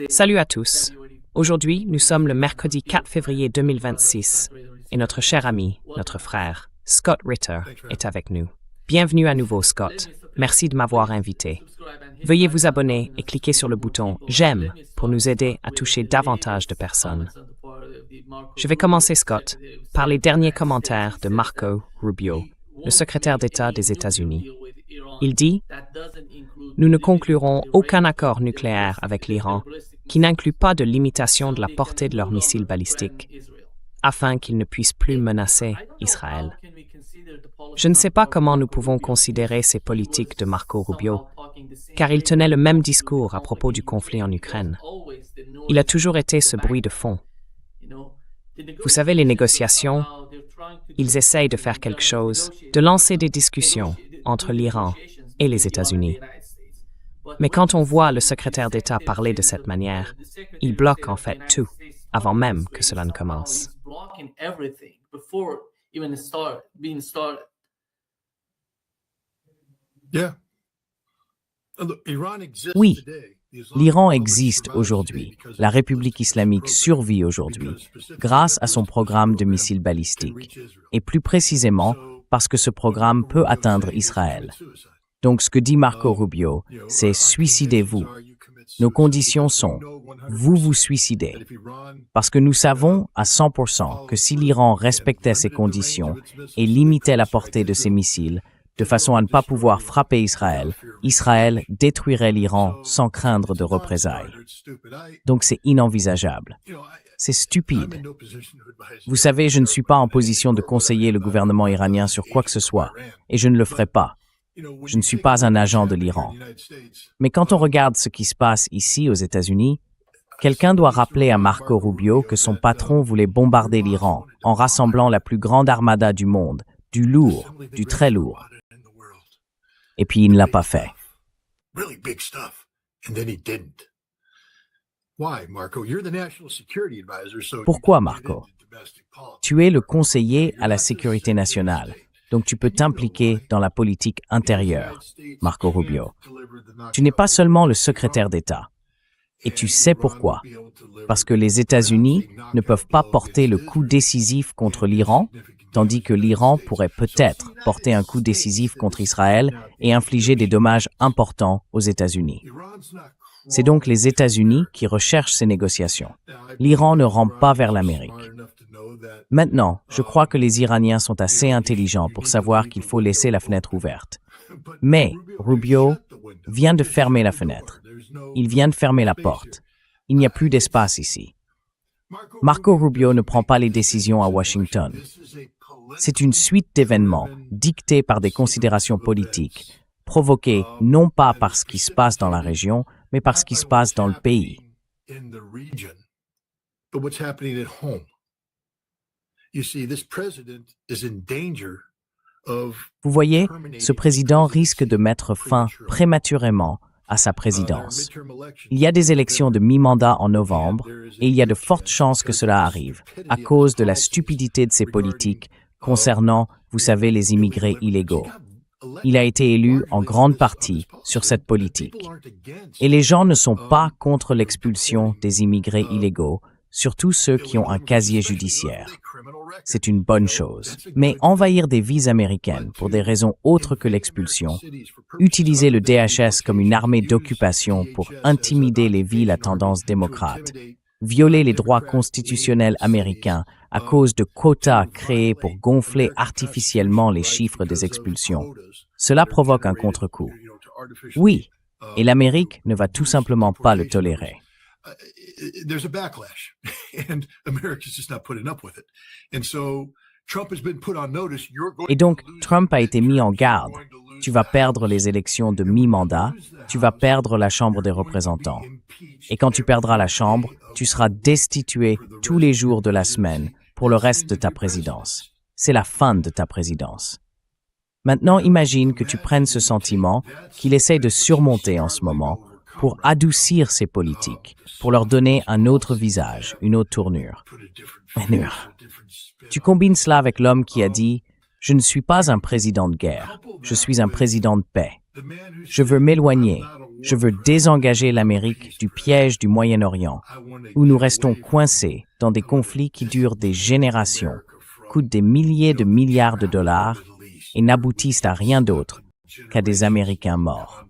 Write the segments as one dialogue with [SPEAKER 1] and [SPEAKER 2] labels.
[SPEAKER 1] Salut à tous. Aujourd'hui, nous sommes le mercredi 4 février 2026 et notre cher ami, notre frère, Scott Ritter, est avec nous. Bienvenue à nouveau, Scott. Merci de m'avoir invité. Veuillez vous abonner et cliquer sur le bouton « J'aime » pour nous aider à toucher davantage de personnes. Je vais commencer, Scott, par les derniers commentaires de Marco Rubio, le secrétaire d'État des États-Unis. Il dit « Nous ne conclurons aucun accord nucléaire avec l'Iran qui n'inclut pas de limitation de la portée de leurs missiles balistiques, afin qu'ils ne puissent plus menacer Israël. » Je ne sais pas comment nous pouvons considérer ces politiques de Marco Rubio, car il tenait le même discours à propos du conflit en Ukraine. Il a toujours été ce bruit de fond. Vous savez, les négociations, ils essayent de faire quelque chose, de lancer des discussions entre l'Iran et les États-Unis. Mais quand on voit le secrétaire d'État parler de cette manière, il bloque en fait tout, avant même que cela ne commence.
[SPEAKER 2] Oui, l'Iran existe aujourd'hui. La République islamique survit aujourd'hui grâce à son programme de missiles balistiques, et plus précisément parce que ce programme peut atteindre Israël. Donc ce que dit Marco Rubio, c'est « suicidez-vous ». Nos conditions sont « vous vous suicidez ». Parce que nous savons à 100% que si l'Iran respectait ces conditions et limitait la portée de ses missiles, de façon à ne pas pouvoir frapper Israël, Israël détruirait l'Iran sans craindre de représailles. Donc c'est inenvisageable. C'est stupide. Vous savez, je ne suis pas en position de conseiller le gouvernement iranien sur quoi que ce soit, et je ne le ferai pas. Je ne suis pas un agent de l'Iran. Mais quand on regarde ce qui se passe ici aux États-Unis, quelqu'un doit rappeler à Marco Rubio que son patron voulait bombarder l'Iran en rassemblant la plus grande armada du monde, du lourd, du très lourd. Et puis il ne l'a pas fait. Pourquoi, Marco? Tu es le conseiller à la sécurité nationale, donc tu peux t'impliquer dans la politique intérieure, Marco Rubio. Tu n'es pas seulement le secrétaire d'État. Et tu sais pourquoi. Parce que les États-Unis ne peuvent pas porter le coup décisif contre l'Iran, tandis que l'Iran pourrait peut-être porter un coup décisif contre Israël et infliger des dommages importants aux États-Unis. C'est donc les États-Unis qui recherchent ces négociations. L'Iran ne rampe pas vers l'Amérique. Maintenant, je crois que les Iraniens sont assez intelligents pour savoir qu'il faut laisser la fenêtre ouverte. Mais Rubio vient de fermer la fenêtre. Il vient de fermer la porte. Il n'y a plus d'espace ici. Marco Rubio ne prend pas les décisions à Washington. C'est une suite d'événements dictés par des considérations politiques, provoquées non pas par ce qui se passe dans la région, mais par ce qui se passe dans le pays. Vous voyez, ce président risque de mettre fin prématurément à sa présidence. Il y a des élections de mi-mandat en novembre et il y a de fortes chances que cela arrive à cause de la stupidité de ses politiques concernant, vous savez, les immigrés illégaux. Il a été élu en grande partie sur cette politique. Et les gens ne sont pas contre l'expulsion des immigrés illégaux, surtout ceux qui ont un casier judiciaire. C'est une bonne chose. Mais envahir des villes américaines pour des raisons autres que l'expulsion, utiliser le DHS comme une armée d'occupation pour intimider les villes à tendance démocrate, violer les droits constitutionnels américains à cause de quotas créés pour gonfler artificiellement les chiffres des expulsions, cela provoque un contre-coup. Oui, et l'Amérique ne va tout simplement pas le tolérer. Et donc, Trump a été mis en garde. Tu vas perdre les élections de mi-mandat, tu vas perdre la Chambre des représentants. Et quand tu perdras la Chambre, tu seras destitué tous les jours de la semaine pour le reste de ta présidence. C'est la fin de ta présidence. Maintenant, imagine que tu prennes ce sentiment qu'il essaie de surmonter en ce moment pour adoucir ses politiques, pour leur donner un autre visage, une autre tournure. Tu combines cela avec l'homme qui a dit « Je ne suis pas un président de guerre, je suis un président de paix. Je veux m'éloigner, Je veux désengager l'Amérique du piège du Moyen-Orient, où nous restons coincés dans des conflits qui durent des générations, coûtent des milliers de milliards de dollars et n'aboutissent à rien d'autre qu'à des Américains morts.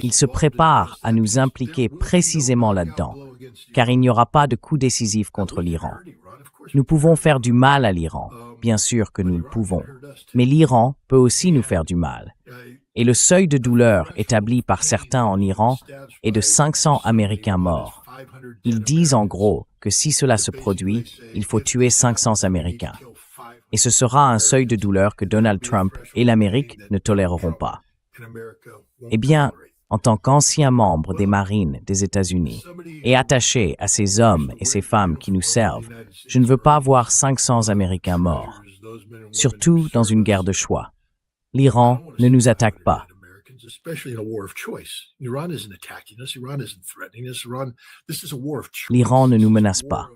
[SPEAKER 2] Il se prépare à nous impliquer précisément là-dedans, car il n'y aura pas de coup décisif contre l'Iran. Nous pouvons faire du mal à l'Iran, bien sûr que nous le pouvons, mais l'Iran peut aussi nous faire du mal. Et le seuil de douleur établi par certains en Iran est de 500 Américains morts. Ils disent en gros que si cela se produit, il faut tuer 500 Américains. Et ce sera un seuil de douleur que Donald Trump et l'Amérique ne toléreront pas. Eh bien, en tant qu'ancien membre des Marines des États-Unis et attaché à ces hommes et ces femmes qui nous servent, je ne veux pas voir 500 Américains morts, surtout dans une guerre de choix. L'Iran ne nous attaque pas. L'Iran ne nous menace pas.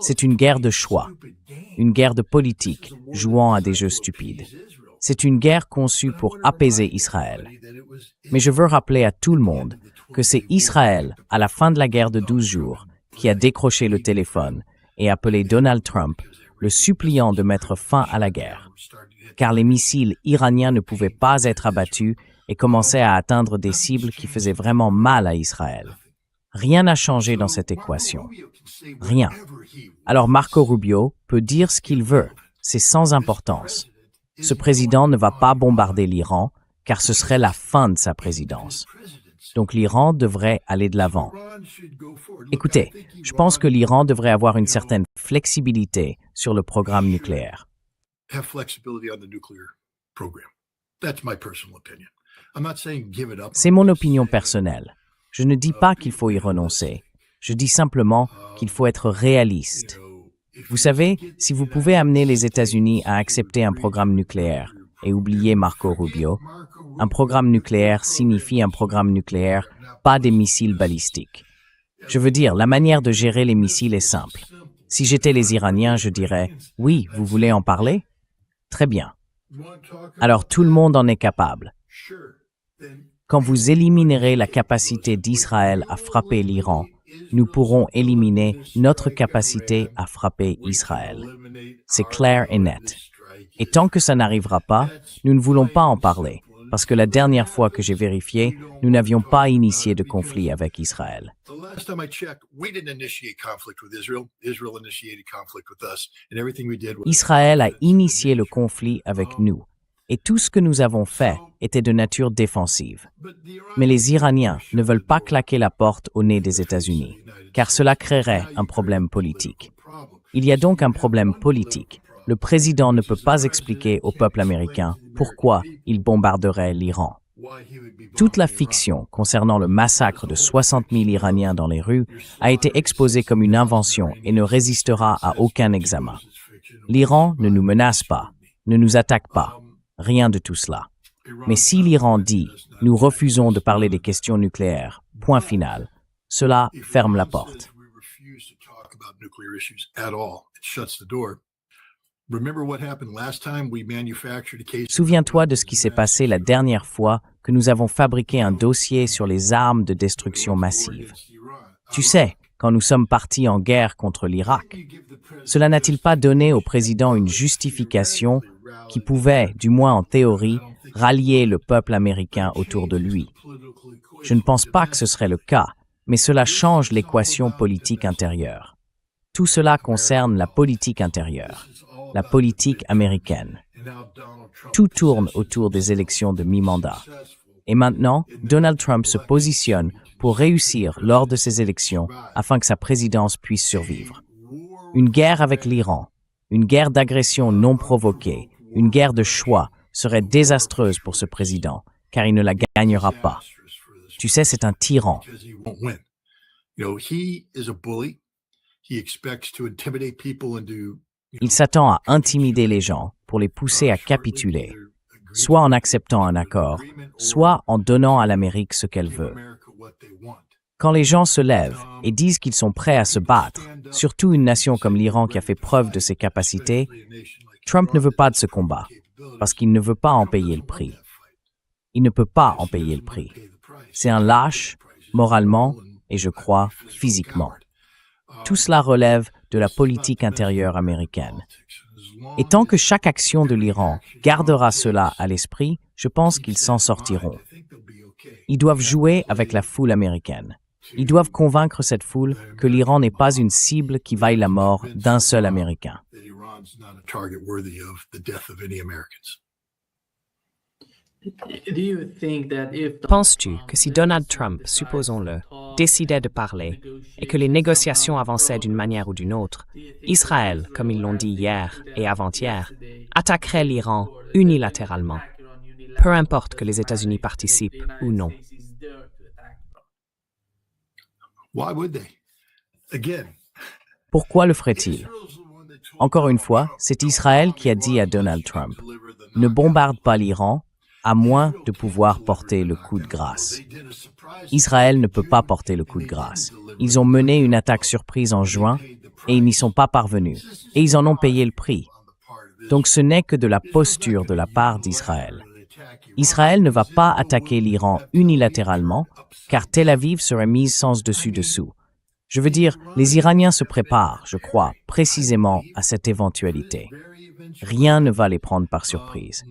[SPEAKER 2] C'est une guerre de choix, une guerre de politique jouant à des jeux stupides. C'est une guerre conçue pour apaiser Israël. Mais je veux rappeler à tout le monde que c'est Israël, à la fin de la guerre de 12 jours, qui a décroché le téléphone et appelé Donald Trump, le suppliant de mettre fin à la guerre. Car les missiles iraniens ne pouvaient pas être abattus et commençaient à atteindre des cibles qui faisaient vraiment mal à Israël. Rien n'a changé dans cette équation. Rien. Alors Marco Rubio peut dire ce qu'il veut. C'est sans importance. Ce président ne va pas bombarder l'Iran, car ce serait la fin de sa présidence. Donc l'Iran devrait aller de l'avant. Écoutez, je pense que l'Iran devrait avoir une certaine flexibilité sur le programme nucléaire. C'est mon opinion personnelle. Je ne dis pas qu'il faut y renoncer. Je dis simplement qu'il faut être réaliste. Vous savez, si vous pouvez amener les États-Unis à accepter un programme nucléaire et oublier Marco Rubio, un programme nucléaire signifie un programme nucléaire, pas des missiles balistiques. Je veux dire, la manière de gérer les missiles est simple. Si j'étais les Iraniens, je dirais « Oui, vous voulez en parler? Très bien. Alors tout le monde en est capable. Quand vous éliminerez la capacité d'Israël à frapper l'Iran, nous pourrons éliminer notre capacité à frapper Israël. C'est clair et net. Et tant que ça n'arrivera pas, nous ne voulons pas en parler, parce que la dernière fois que j'ai vérifié, nous n'avions pas initié de conflit avec Israël. Israël a initié le conflit avec nous, et tout ce que nous avons fait était de nature défensive. Mais les Iraniens ne veulent pas claquer la porte au nez des États-Unis, car cela créerait un problème politique. Il y a donc un problème politique. Le président ne peut pas expliquer au peuple américain pourquoi il bombarderait l'Iran. Toute la fiction concernant le massacre de 60 000 Iraniens dans les rues a été exposée comme une invention et ne résistera à aucun examen. L'Iran ne nous menace pas, ne nous attaque pas, rien de tout cela. Mais si l'Iran dit « nous refusons de parler des questions nucléaires », point final, cela ferme la porte. Souviens-toi de ce qui s'est passé la dernière fois que nous avons fabriqué un dossier sur les armes de destruction massive. Tu sais, quand nous sommes partis en guerre contre l'Irak, cela n'a-t-il pas donné au président une justification qui pouvait, du moins en théorie, rallier le peuple américain autour de lui? Je ne pense pas que ce serait le cas, mais cela change l'équation politique intérieure. Tout cela concerne la politique intérieure, la politique américaine. Tout tourne autour des élections de mi-mandat. Et maintenant, Donald Trump se positionne pour réussir lors de ces élections afin que sa présidence puisse survivre. Une guerre avec l'Iran, une guerre d'agression non provoquée, une guerre de choix serait désastreuse pour ce président, car il ne la gagnera pas. Tu sais, c'est un tyran. Il s'attend à intimider les gens pour les pousser à capituler, soit en acceptant un accord, soit en donnant à l'Amérique ce qu'elle veut. Quand les gens se lèvent et disent qu'ils sont prêts à se battre, surtout une nation comme l'Iran qui a fait preuve de ses capacités, Trump ne veut pas de ce combat parce qu'il ne veut pas en payer le prix. Il ne peut pas en payer le prix. C'est un lâche, moralement et je crois physiquement. Tout cela relève de la politique intérieure américaine. Et tant que chaque action de l'Iran gardera cela à l'esprit, je pense qu'ils s'en sortiront. Ils doivent jouer avec la foule américaine. Ils doivent convaincre cette foule que l'Iran n'est pas une cible qui vaille la mort d'un seul Américain.
[SPEAKER 1] Penses-tu que si Donald Trump, supposons-le, décidait de parler et que les négociations avançaient d'une manière ou d'une autre, Israël, comme ils l'ont dit hier et avant-hier, attaquerait l'Iran unilatéralement, peu importe que les États-Unis participent ou non?
[SPEAKER 2] Pourquoi le ferait-il? Encore une fois, c'est Israël qui a dit à Donald Trump « Ne bombarde pas l'Iran, à moins de pouvoir porter le coup de grâce. » Israël ne peut pas porter le coup de grâce. Ils ont mené une attaque surprise en juin et ils n'y sont pas parvenus. Et ils en ont payé le prix. Donc ce n'est que de la posture de la part d'Israël. Israël ne va pas attaquer l'Iran unilatéralement, car Tel Aviv serait mise sans dessus-dessous. Je veux dire, les Iraniens se préparent, je crois, précisément à cette éventualité. Rien ne va les prendre par surprise.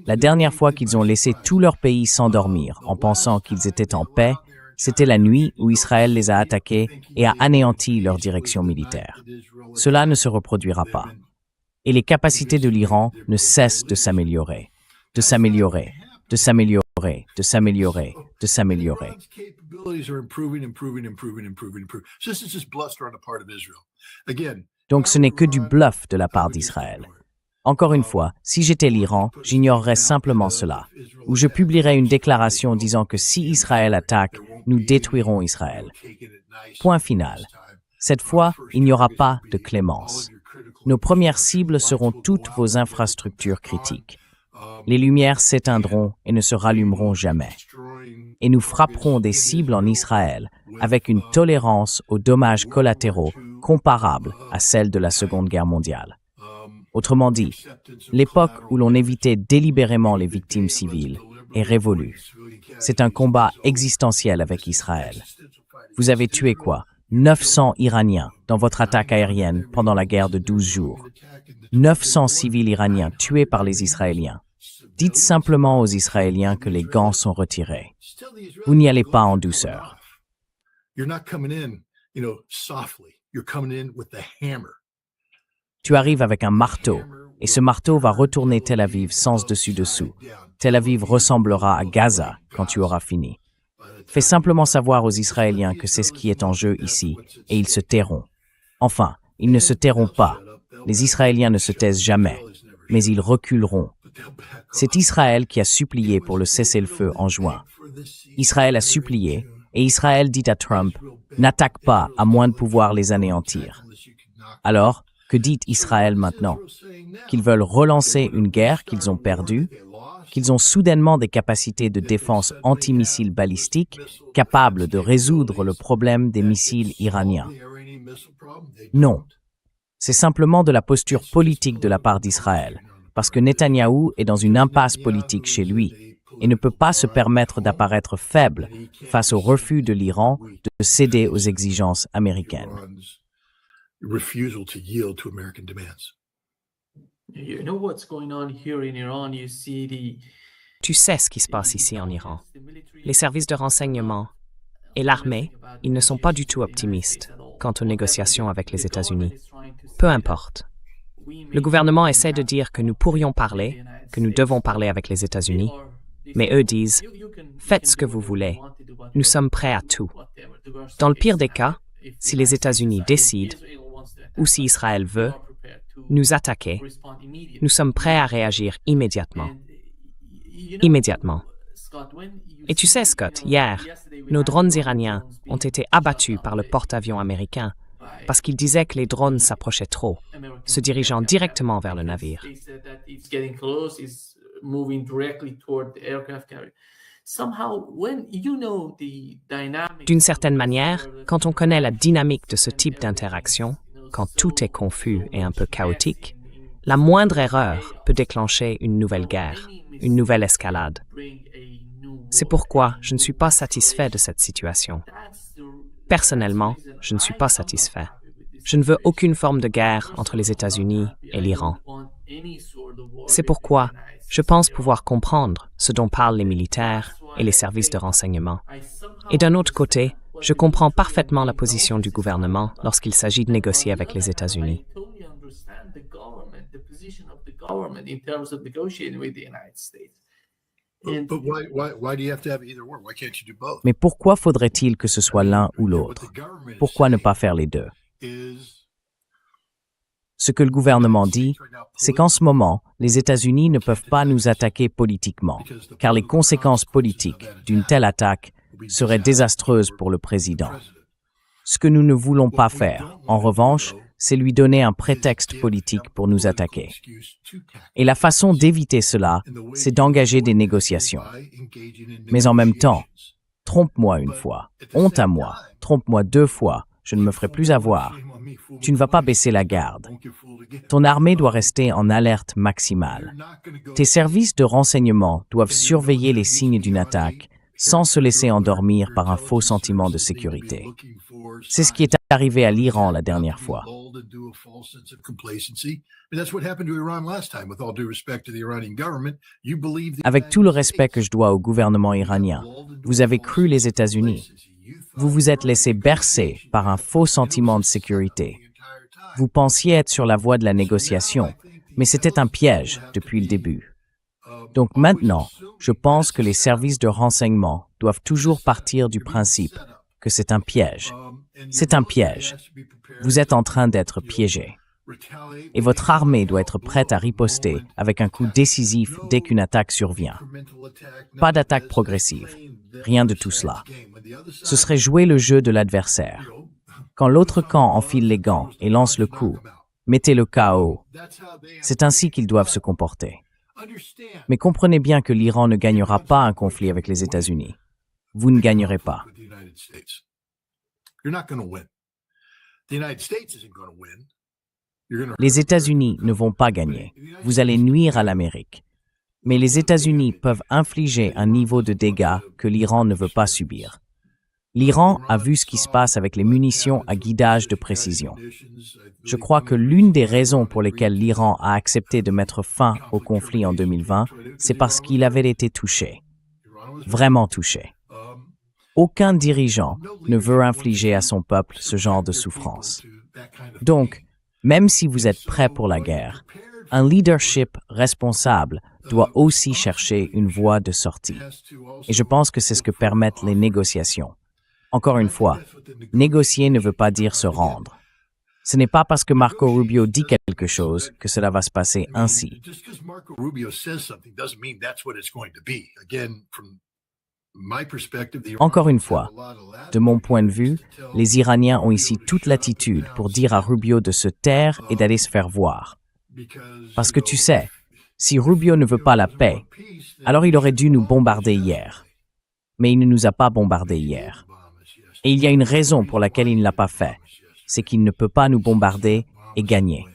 [SPEAKER 2] La dernière fois qu'ils ont laissé tout leur pays s'endormir en pensant qu'ils étaient en paix, c'était la nuit où Israël les a attaqués et a anéanti leur direction militaire. Cela ne se reproduira pas. Et les capacités de l'Iran ne cessent de s'améliorer, de s'améliorer, de s'améliorer, de s'améliorer, de s'améliorer. Donc ce n'est que du bluff de la part d'Israël. Encore une fois, si j'étais l'Iran, j'ignorerais simplement cela, ou je publierais une déclaration disant que si Israël attaque, nous détruirons Israël. Point final. Cette fois, il n'y aura pas de clémence. Nos premières cibles seront toutes vos infrastructures critiques. Les lumières s'éteindront et ne se rallumeront jamais. Et nous frapperons des cibles en Israël avec une tolérance aux dommages collatéraux comparable à celle de la Seconde Guerre mondiale. Autrement dit, l'époque où l'on évitait délibérément les victimes civiles est révolue. C'est un combat existentiel avec Israël. Vous avez tué quoi? 900 Iraniens dans votre attaque aérienne pendant la guerre de 12 jours. 900 civils iraniens tués par les Israéliens. Dites simplement aux Israéliens que les gants sont retirés. Vous n'y allez pas en douceur. Tu arrives avec un marteau, et ce marteau va retourner Tel Aviv sans dessus-dessous. Tel Aviv ressemblera à Gaza quand tu auras fini. Fais simplement savoir aux Israéliens que c'est ce qui est en jeu ici, et ils se tairont. Enfin, ils ne se tairont pas. Les Israéliens ne se taisent jamais, mais ils reculeront. C'est Israël qui a supplié pour le cessez-le-feu en juin. Israël a supplié, et Israël dit à Trump, « N'attaque pas à moins de pouvoir les anéantir. » Alors, que dit Israël maintenant? Qu'ils veulent relancer une guerre qu'ils ont perdue, qu'ils ont soudainement des capacités de défense antimissiles balistiques capables de résoudre le problème des missiles iraniens. Non. C'est simplement de la posture politique de la part d'Israël, parce que Netanyahou est dans une impasse politique chez lui et ne peut pas se permettre d'apparaître faible face au refus de l'Iran de céder aux exigences américaines.
[SPEAKER 3] Refusal to yield to American demands. You know what's going on here in Iran. You see the.
[SPEAKER 1] Tu sais ce qui se passe ici en Iran. Les services de renseignement et l'armée, ils ne sont pas du tout optimistes quant aux négociations avec les États-Unis. Peu importe. Le gouvernement essaie de dire que nous pourrions parler, que nous devons parler avec les États-Unis, mais eux disent « Faites ce que vous voulez, nous sommes prêts à tout ». Dans le pire des cas, si les États-Unis décident, ou si Israël veut, nous attaquer, nous sommes prêts à réagir immédiatement. Immédiatement. Et tu sais, Scott, hier, nos drones iraniens ont été abattus par le porte-avions américain parce qu'ils disaient que les drones s'approchaient trop, se dirigeant directement vers le navire. D'une certaine manière, quand on connaît la dynamique de ce type d'interaction, quand tout est confus et un peu chaotique, La moindre erreur peut déclencher une nouvelle guerre, une nouvelle escalade. C'est pourquoi je ne suis pas satisfait de cette situation. Personnellement, je ne suis pas satisfait. Je ne veux aucune forme de guerre entre les États-Unis et l'Iran. C'est pourquoi je pense pouvoir comprendre ce dont parlent les militaires et les services de renseignement. Et d'un autre côté, je comprends parfaitement la position du gouvernement lorsqu'il s'agit de négocier avec les États-Unis.
[SPEAKER 2] Mais pourquoi faudrait-il que ce soit l'un ou l'autre? Pourquoi ne pas faire les deux? Ce que le gouvernement dit, c'est qu'en ce moment, les États-Unis ne peuvent pas nous attaquer politiquement, car les conséquences politiques d'une telle attaque seraient désastreuses pour le président. Ce que nous ne voulons pas faire, en revanche, c'est lui donner un prétexte politique pour nous attaquer. Et la façon d'éviter cela, c'est d'engager des négociations. Mais en même temps, trompe-moi une fois, honte à moi, trompe-moi 2 fois, je ne me ferai plus avoir. Tu ne vas pas baisser la garde. Ton armée doit rester en alerte maximale. Tes services de renseignement doivent surveiller les signes d'une attaque sans se laisser endormir par un faux sentiment de sécurité. C'est ce qui est arrivé à l'Iran la dernière fois. Avec tout le respect que je dois au gouvernement iranien, vous avez cru les États-Unis. Vous vous êtes laissé bercer par un faux sentiment de sécurité. Vous pensiez être sur la voie de la négociation, mais c'était un piège depuis le début. Donc maintenant, je pense que les services de renseignement doivent toujours partir du principe que c'est un piège. C'est un piège. Vous êtes en train d'être piégé. Et votre armée doit être prête à riposter avec un coup décisif dès qu'une attaque survient. Pas d'attaque progressive. Rien de tout cela. Ce serait jouer le jeu de l'adversaire. Quand l'autre camp enfile les gants et lance le coup, mettez le KO. C'est ainsi qu'ils doivent se comporter. Mais comprenez bien que l'Iran ne gagnera pas un conflit avec les États-Unis. Vous ne gagnerez pas. Les États-Unis ne vont pas gagner. Vous allez nuire à l'Amérique. Mais les États-Unis peuvent infliger un niveau de dégâts que l'Iran ne veut pas subir. L'Iran a vu ce qui se passe avec les munitions à guidage de précision. Je crois que l'une des raisons pour lesquelles l'Iran a accepté de mettre fin au conflit en 2020, c'est parce qu'il avait été touché. Vraiment touché. Aucun dirigeant ne veut infliger à son peuple ce genre de souffrance. Donc, même si vous êtes prêt pour la guerre, un leadership responsable doit aussi chercher une voie de sortie. Et je pense que c'est ce que permettent les négociations. Encore une fois, négocier ne veut pas dire se rendre. Ce n'est pas parce que Marco Rubio dit quelque chose que cela va se passer ainsi. Encore une fois, de mon point de vue, les Iraniens ont ici toute l'attitude pour dire à Rubio de se taire et d'aller se faire voir. Parce que tu sais, si Rubio ne veut pas la paix, alors il aurait dû nous bombarder hier. Mais il ne nous a pas bombardés hier. Et il y a une raison pour laquelle il ne l'a pas fait. C'est qu'il ne peut pas nous bombarder et gagner.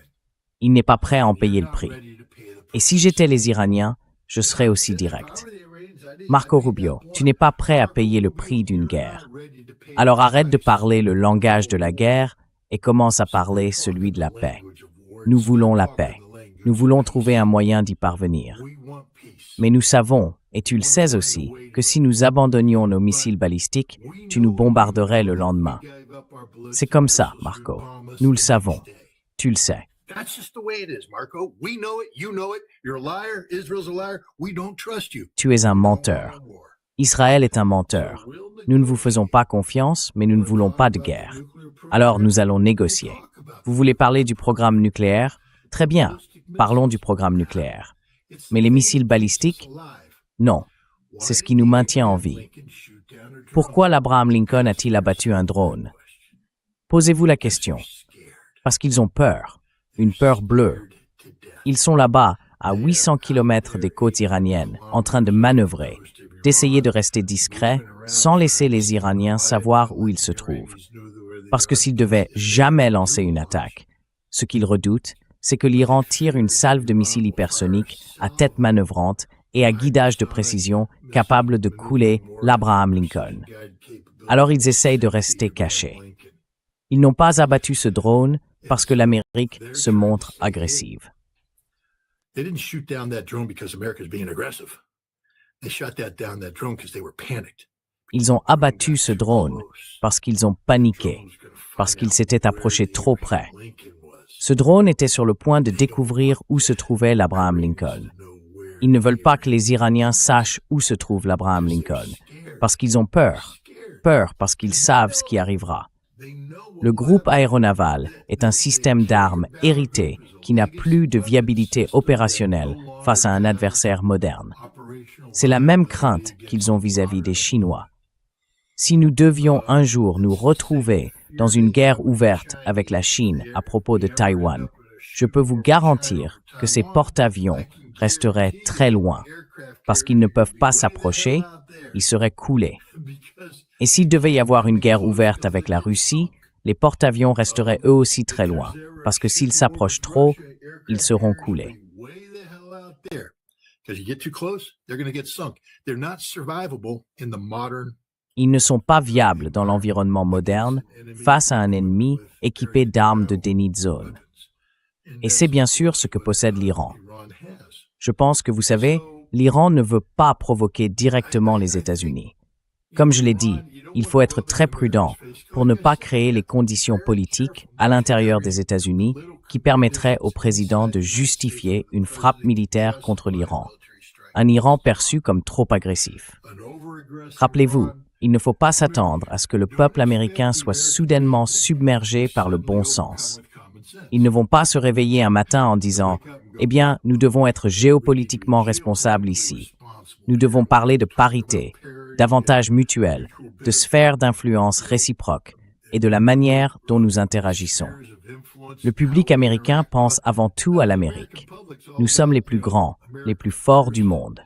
[SPEAKER 2] Il n'est pas prêt à en payer le prix. Et si j'étais les Iraniens, je serais aussi direct. Marco Rubio, tu n'es pas prêt à payer le prix d'une guerre. Alors arrête de parler le langage de la guerre et commence à parler celui de la paix. Nous voulons la paix. Nous voulons trouver un moyen d'y parvenir. Mais nous savons, et tu le sais aussi, que si nous abandonnions nos missiles balistiques, tu nous bombarderais le lendemain. C'est comme ça, Marco. Nous le savons. Tu le sais. Tu es un menteur. Israël est un menteur. Nous ne vous faisons pas confiance, mais nous ne voulons pas de guerre. Alors nous allons négocier. Vous voulez parler du programme nucléaire? Très bien, parlons du programme nucléaire. Mais les missiles balistiques? Non, c'est ce qui nous maintient en vie. Pourquoi l'Abraham Lincoln a-t-il abattu un drone? Posez-vous la question. Parce qu'ils ont peur, une peur bleue. Ils sont là-bas, à 800 km des côtes iraniennes, en train de manœuvrer, d'essayer de rester discrets, sans laisser les Iraniens savoir où ils se trouvent. Parce que s'ils devaient jamais lancer une attaque, ce qu'ils redoutent, c'est que l'Iran tire une salve de missiles hypersoniques à tête manœuvrante et à guidage de précision capable de couler l'Abraham Lincoln. Alors ils essayent de rester cachés. Ils n'ont pas abattu ce drone parce que l'Amérique se montre agressive.
[SPEAKER 3] They didn't shoot down that drone because America's being aggressive. They shot down that drone because they were panicked.
[SPEAKER 2] Ils ont abattu ce drone parce qu'ils ont paniqué, parce qu'ils s'étaient approchés trop près. Ce drone était sur le point de découvrir où se trouvait l'Abraham Lincoln. Ils ne veulent pas que les Iraniens sachent où se trouve l'Abraham Lincoln, parce qu'ils ont peur. Peur parce qu'ils savent ce qui arrivera. Le groupe aéronaval est un système d'armes hérité qui n'a plus de viabilité opérationnelle face à un adversaire moderne. C'est la même crainte qu'ils ont vis-à-vis des Chinois. Si nous devions un jour nous retrouver dans une guerre ouverte avec la Chine à propos de Taïwan, je peux vous garantir que ces porte-avions resteraient très loin, parce qu'ils ne peuvent pas s'approcher, ils seraient coulés. Et s'il devait y avoir une guerre ouverte avec la Russie, les porte-avions resteraient eux aussi très loin, parce que s'ils s'approchent trop, ils seront coulés. Ils ne sont pas viables dans l'environnement moderne face à un ennemi équipé d'armes de déni de zone. Et c'est bien sûr ce que possède l'Iran. Je pense que vous savez, l'Iran ne veut pas provoquer directement les États-Unis. Comme je l'ai dit, il faut être très prudent pour ne pas créer les conditions politiques à l'intérieur des États-Unis qui permettraient au président de justifier une frappe militaire contre l'Iran. Un Iran perçu comme trop agressif. Rappelez-vous, il ne faut pas s'attendre à ce que le peuple américain soit soudainement submergé par le bon sens. Ils ne vont pas se réveiller un matin en disant « Eh bien, nous devons être géopolitiquement responsables ici. Nous devons parler de parité, d'avantages mutuels, de sphères d'influence réciproques et de la manière dont nous interagissons. » Le public américain pense avant tout à l'Amérique. Nous sommes les plus grands, les plus forts du monde.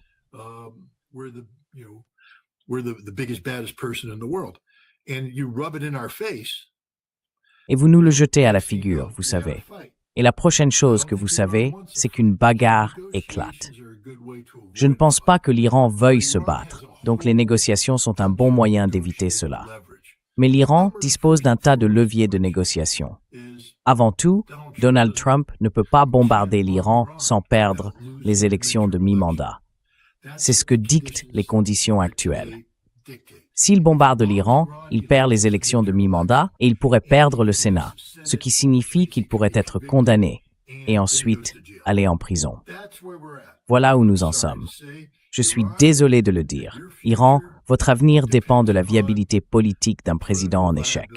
[SPEAKER 2] Et vous nous le jetez à la figure, vous savez. Et la prochaine chose que vous savez, c'est qu'une bagarre éclate. Je ne pense pas que l'Iran veuille se battre, donc les négociations sont un bon moyen d'éviter cela. Mais l'Iran dispose d'un tas de leviers de négociation. Avant tout, Donald Trump ne peut pas bombarder l'Iran sans perdre les élections de mi-mandat. C'est ce que dictent les conditions actuelles. S'il bombarde l'Iran, il perd les élections de mi-mandat et il pourrait perdre le Sénat, ce qui signifie qu'il pourrait être condamné et ensuite aller en prison. Voilà où nous en sommes. Je suis désolé de le dire. Iran, votre avenir dépend de la viabilité politique d'un président en échec.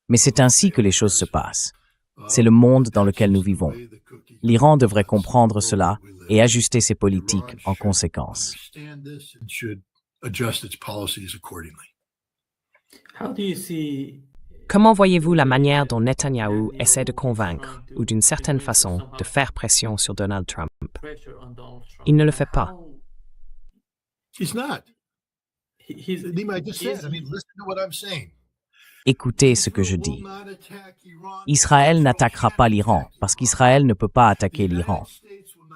[SPEAKER 2] Mais c'est ainsi que les choses se passent. C'est le monde dans lequel nous vivons. L'Iran devrait comprendre cela et ajuster ses politiques en conséquence.
[SPEAKER 1] Comment voyez-vous la manière dont Netanyahou essaie de convaincre, ou d'une certaine façon, de faire pression sur Donald Trump? Il ne le fait pas.
[SPEAKER 2] Écoutez ce que je dis. Israël n'attaquera pas l'Iran parce qu'Israël ne peut pas attaquer l'Iran.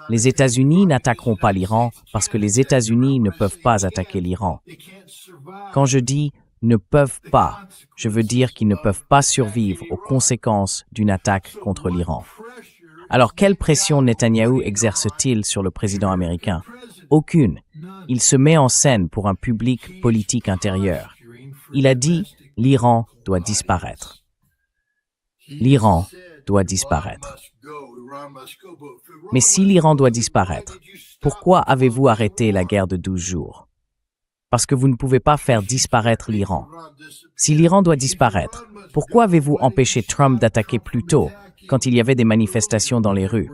[SPEAKER 2] Les États-Unis n'attaqueront pas l'Iran parce que les États-Unis ne peuvent pas attaquer l'Iran. Quand je dis « ne peuvent pas », je veux dire qu'ils ne peuvent pas survivre aux conséquences d'une attaque contre l'Iran. Alors, quelle pression Netanyahou exerce-t-il sur le président américain? Aucune. Il se met en scène pour un public politique intérieur. Il a dit « l'Iran doit disparaître ». L'Iran doit disparaître. Mais si l'Iran doit disparaître, pourquoi avez-vous arrêté la guerre de 12 jours? Parce que vous ne pouvez pas faire disparaître l'Iran. Si l'Iran doit disparaître, pourquoi avez-vous empêché Trump d'attaquer plus tôt, quand il y avait des manifestations dans les rues?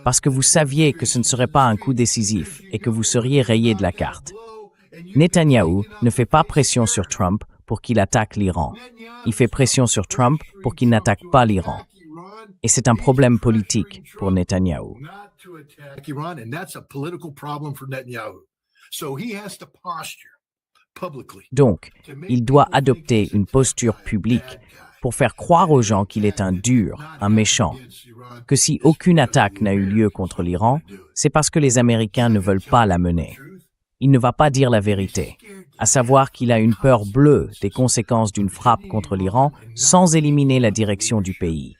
[SPEAKER 2] Parce que vous saviez que ce ne serait pas un coup décisif et que vous seriez rayé de la carte. Netanyahou ne fait pas pression sur Trump pour qu'il attaque l'Iran. Il fait pression sur Trump pour qu'il n'attaque pas l'Iran. Et c'est un problème politique pour Netanyahou. Donc, il doit adopter une posture publique pour faire croire aux gens qu'il est un dur, un méchant, que si aucune attaque n'a eu lieu contre l'Iran, c'est parce que les Américains ne veulent pas la mener. Il ne va pas dire la vérité, à savoir qu'il a une peur bleue des conséquences d'une frappe contre l'Iran sans éliminer la direction du pays.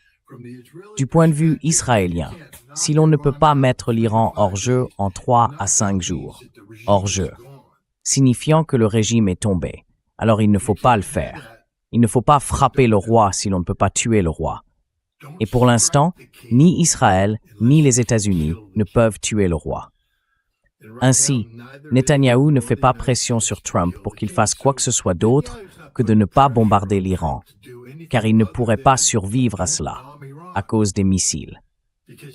[SPEAKER 2] Du point de vue israélien, si l'on ne peut pas mettre l'Iran hors jeu en 3 à 5 jours, hors jeu, signifiant que le régime est tombé, alors il ne faut pas le faire. Il ne faut pas frapper le roi si l'on ne peut pas tuer le roi. Et pour l'instant, ni Israël ni les États-Unis ne peuvent tuer le roi. Ainsi, Netanyahou ne fait pas pression sur Trump pour qu'il fasse quoi que ce soit d'autre que de ne pas bombarder l'Iran, car il ne pourrait pas survivre à cela, à cause des missiles.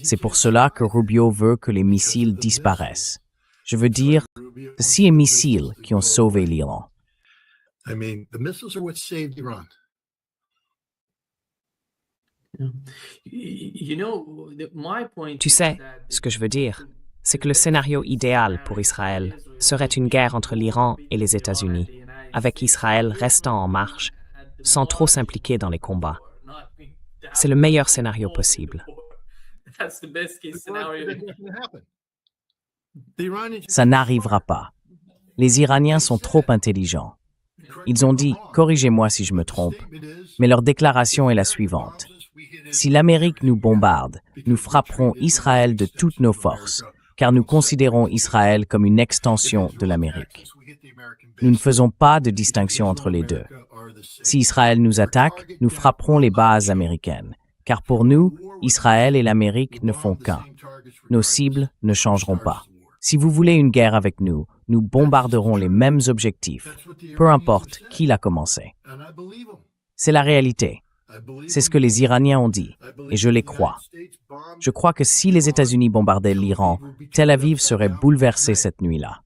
[SPEAKER 2] C'est pour cela que Rubio veut que les missiles disparaissent. Je veux dire, c'est ces missiles qui ont sauvé l'Iran.
[SPEAKER 1] Tu sais, ce que je veux dire, c'est que le scénario idéal pour Israël serait une guerre entre l'Iran et les États-Unis, avec Israël restant en marche, sans trop s'impliquer dans les combats. C'est le meilleur scénario possible.
[SPEAKER 2] Ça n'arrivera pas. Les Iraniens sont trop intelligents. Ils ont dit, corrigez-moi si je me trompe, mais leur déclaration est la suivante. Si l'Amérique nous bombarde, nous frapperons Israël de toutes nos forces, car nous considérons Israël comme une extension de l'Amérique. Nous ne faisons pas de distinction entre les deux. Si Israël nous attaque, nous frapperons les bases américaines, car pour nous, Israël et l'Amérique ne font qu'un. Nos cibles ne changeront pas. Si vous voulez une guerre avec nous, nous bombarderons les mêmes objectifs, peu importe qui l'a commencé. C'est la réalité. C'est ce que les Iraniens ont dit, et je les crois. Je crois que si les États-Unis bombardaient l'Iran, Tel Aviv serait bouleversé cette nuit-là.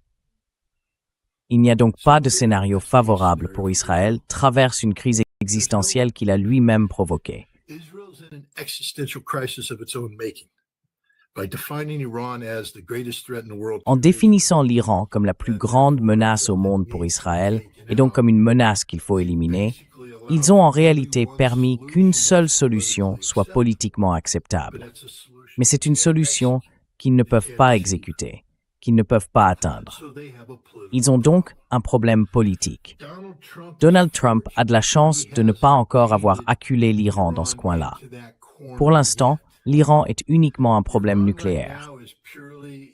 [SPEAKER 2] Il n'y a donc pas de scénario favorable pour Israël traverse une crise existentielle qu'il a lui-même provoquée. En définissant l'Iran comme la plus grande menace au monde pour Israël, et donc comme une menace qu'il faut éliminer, ils ont en réalité permis qu'une seule solution soit politiquement acceptable. Mais c'est une solution qu'ils ne peuvent pas exécuter, qu'ils ne peuvent pas atteindre. Ils ont donc un problème politique. Donald Trump a de la chance de ne pas encore avoir acculé l'Iran dans ce coin-là. Pour l'instant, l'Iran est uniquement un problème nucléaire.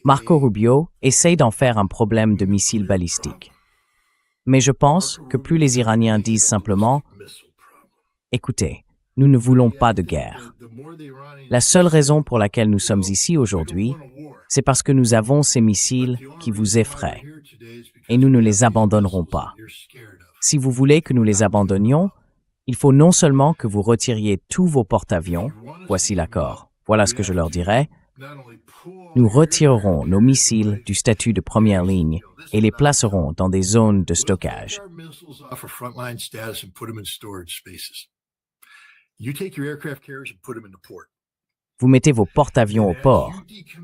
[SPEAKER 2] Marco Rubio essaye d'en faire un problème de missiles balistiques. Mais je pense que plus les Iraniens disent simplement « Écoutez, nous ne voulons pas de guerre. La seule raison pour laquelle nous sommes ici aujourd'hui, c'est parce que nous avons ces missiles qui vous effraient, et nous ne les abandonnerons pas. Si vous voulez que nous les abandonnions, il faut non seulement que vous retiriez tous vos porte-avions, voici l'accord, voilà ce que je leur dirais, nous retirerons nos missiles du statut de première ligne et les placerons dans des zones de stockage. Vous mettez vos porte-avions au port,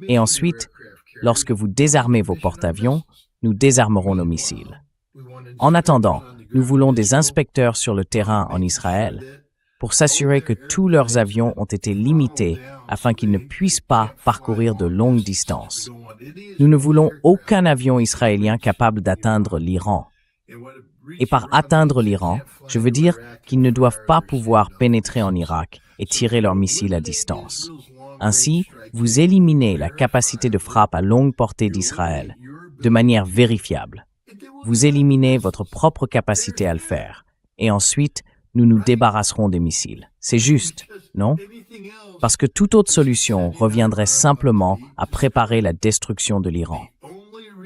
[SPEAKER 2] et ensuite, lorsque vous désarmez vos porte-avions, nous désarmerons nos missiles. En attendant, nous voulons des inspecteurs sur le terrain en Israël pour s'assurer que tous leurs avions ont été limités afin qu'ils ne puissent pas parcourir de longues distances. Nous ne voulons aucun avion israélien capable d'atteindre l'Iran. Et par atteindre l'Iran, je veux dire qu'ils ne doivent pas pouvoir pénétrer en Irak et tirer leurs missiles à distance. Ainsi, vous éliminez la capacité de frappe à longue portée d'Israël de manière vérifiable. Vous éliminez votre propre capacité à le faire. Et ensuite, nous nous débarrasserons des missiles. C'est juste, non? Parce que toute autre solution reviendrait simplement à préparer la destruction de l'Iran.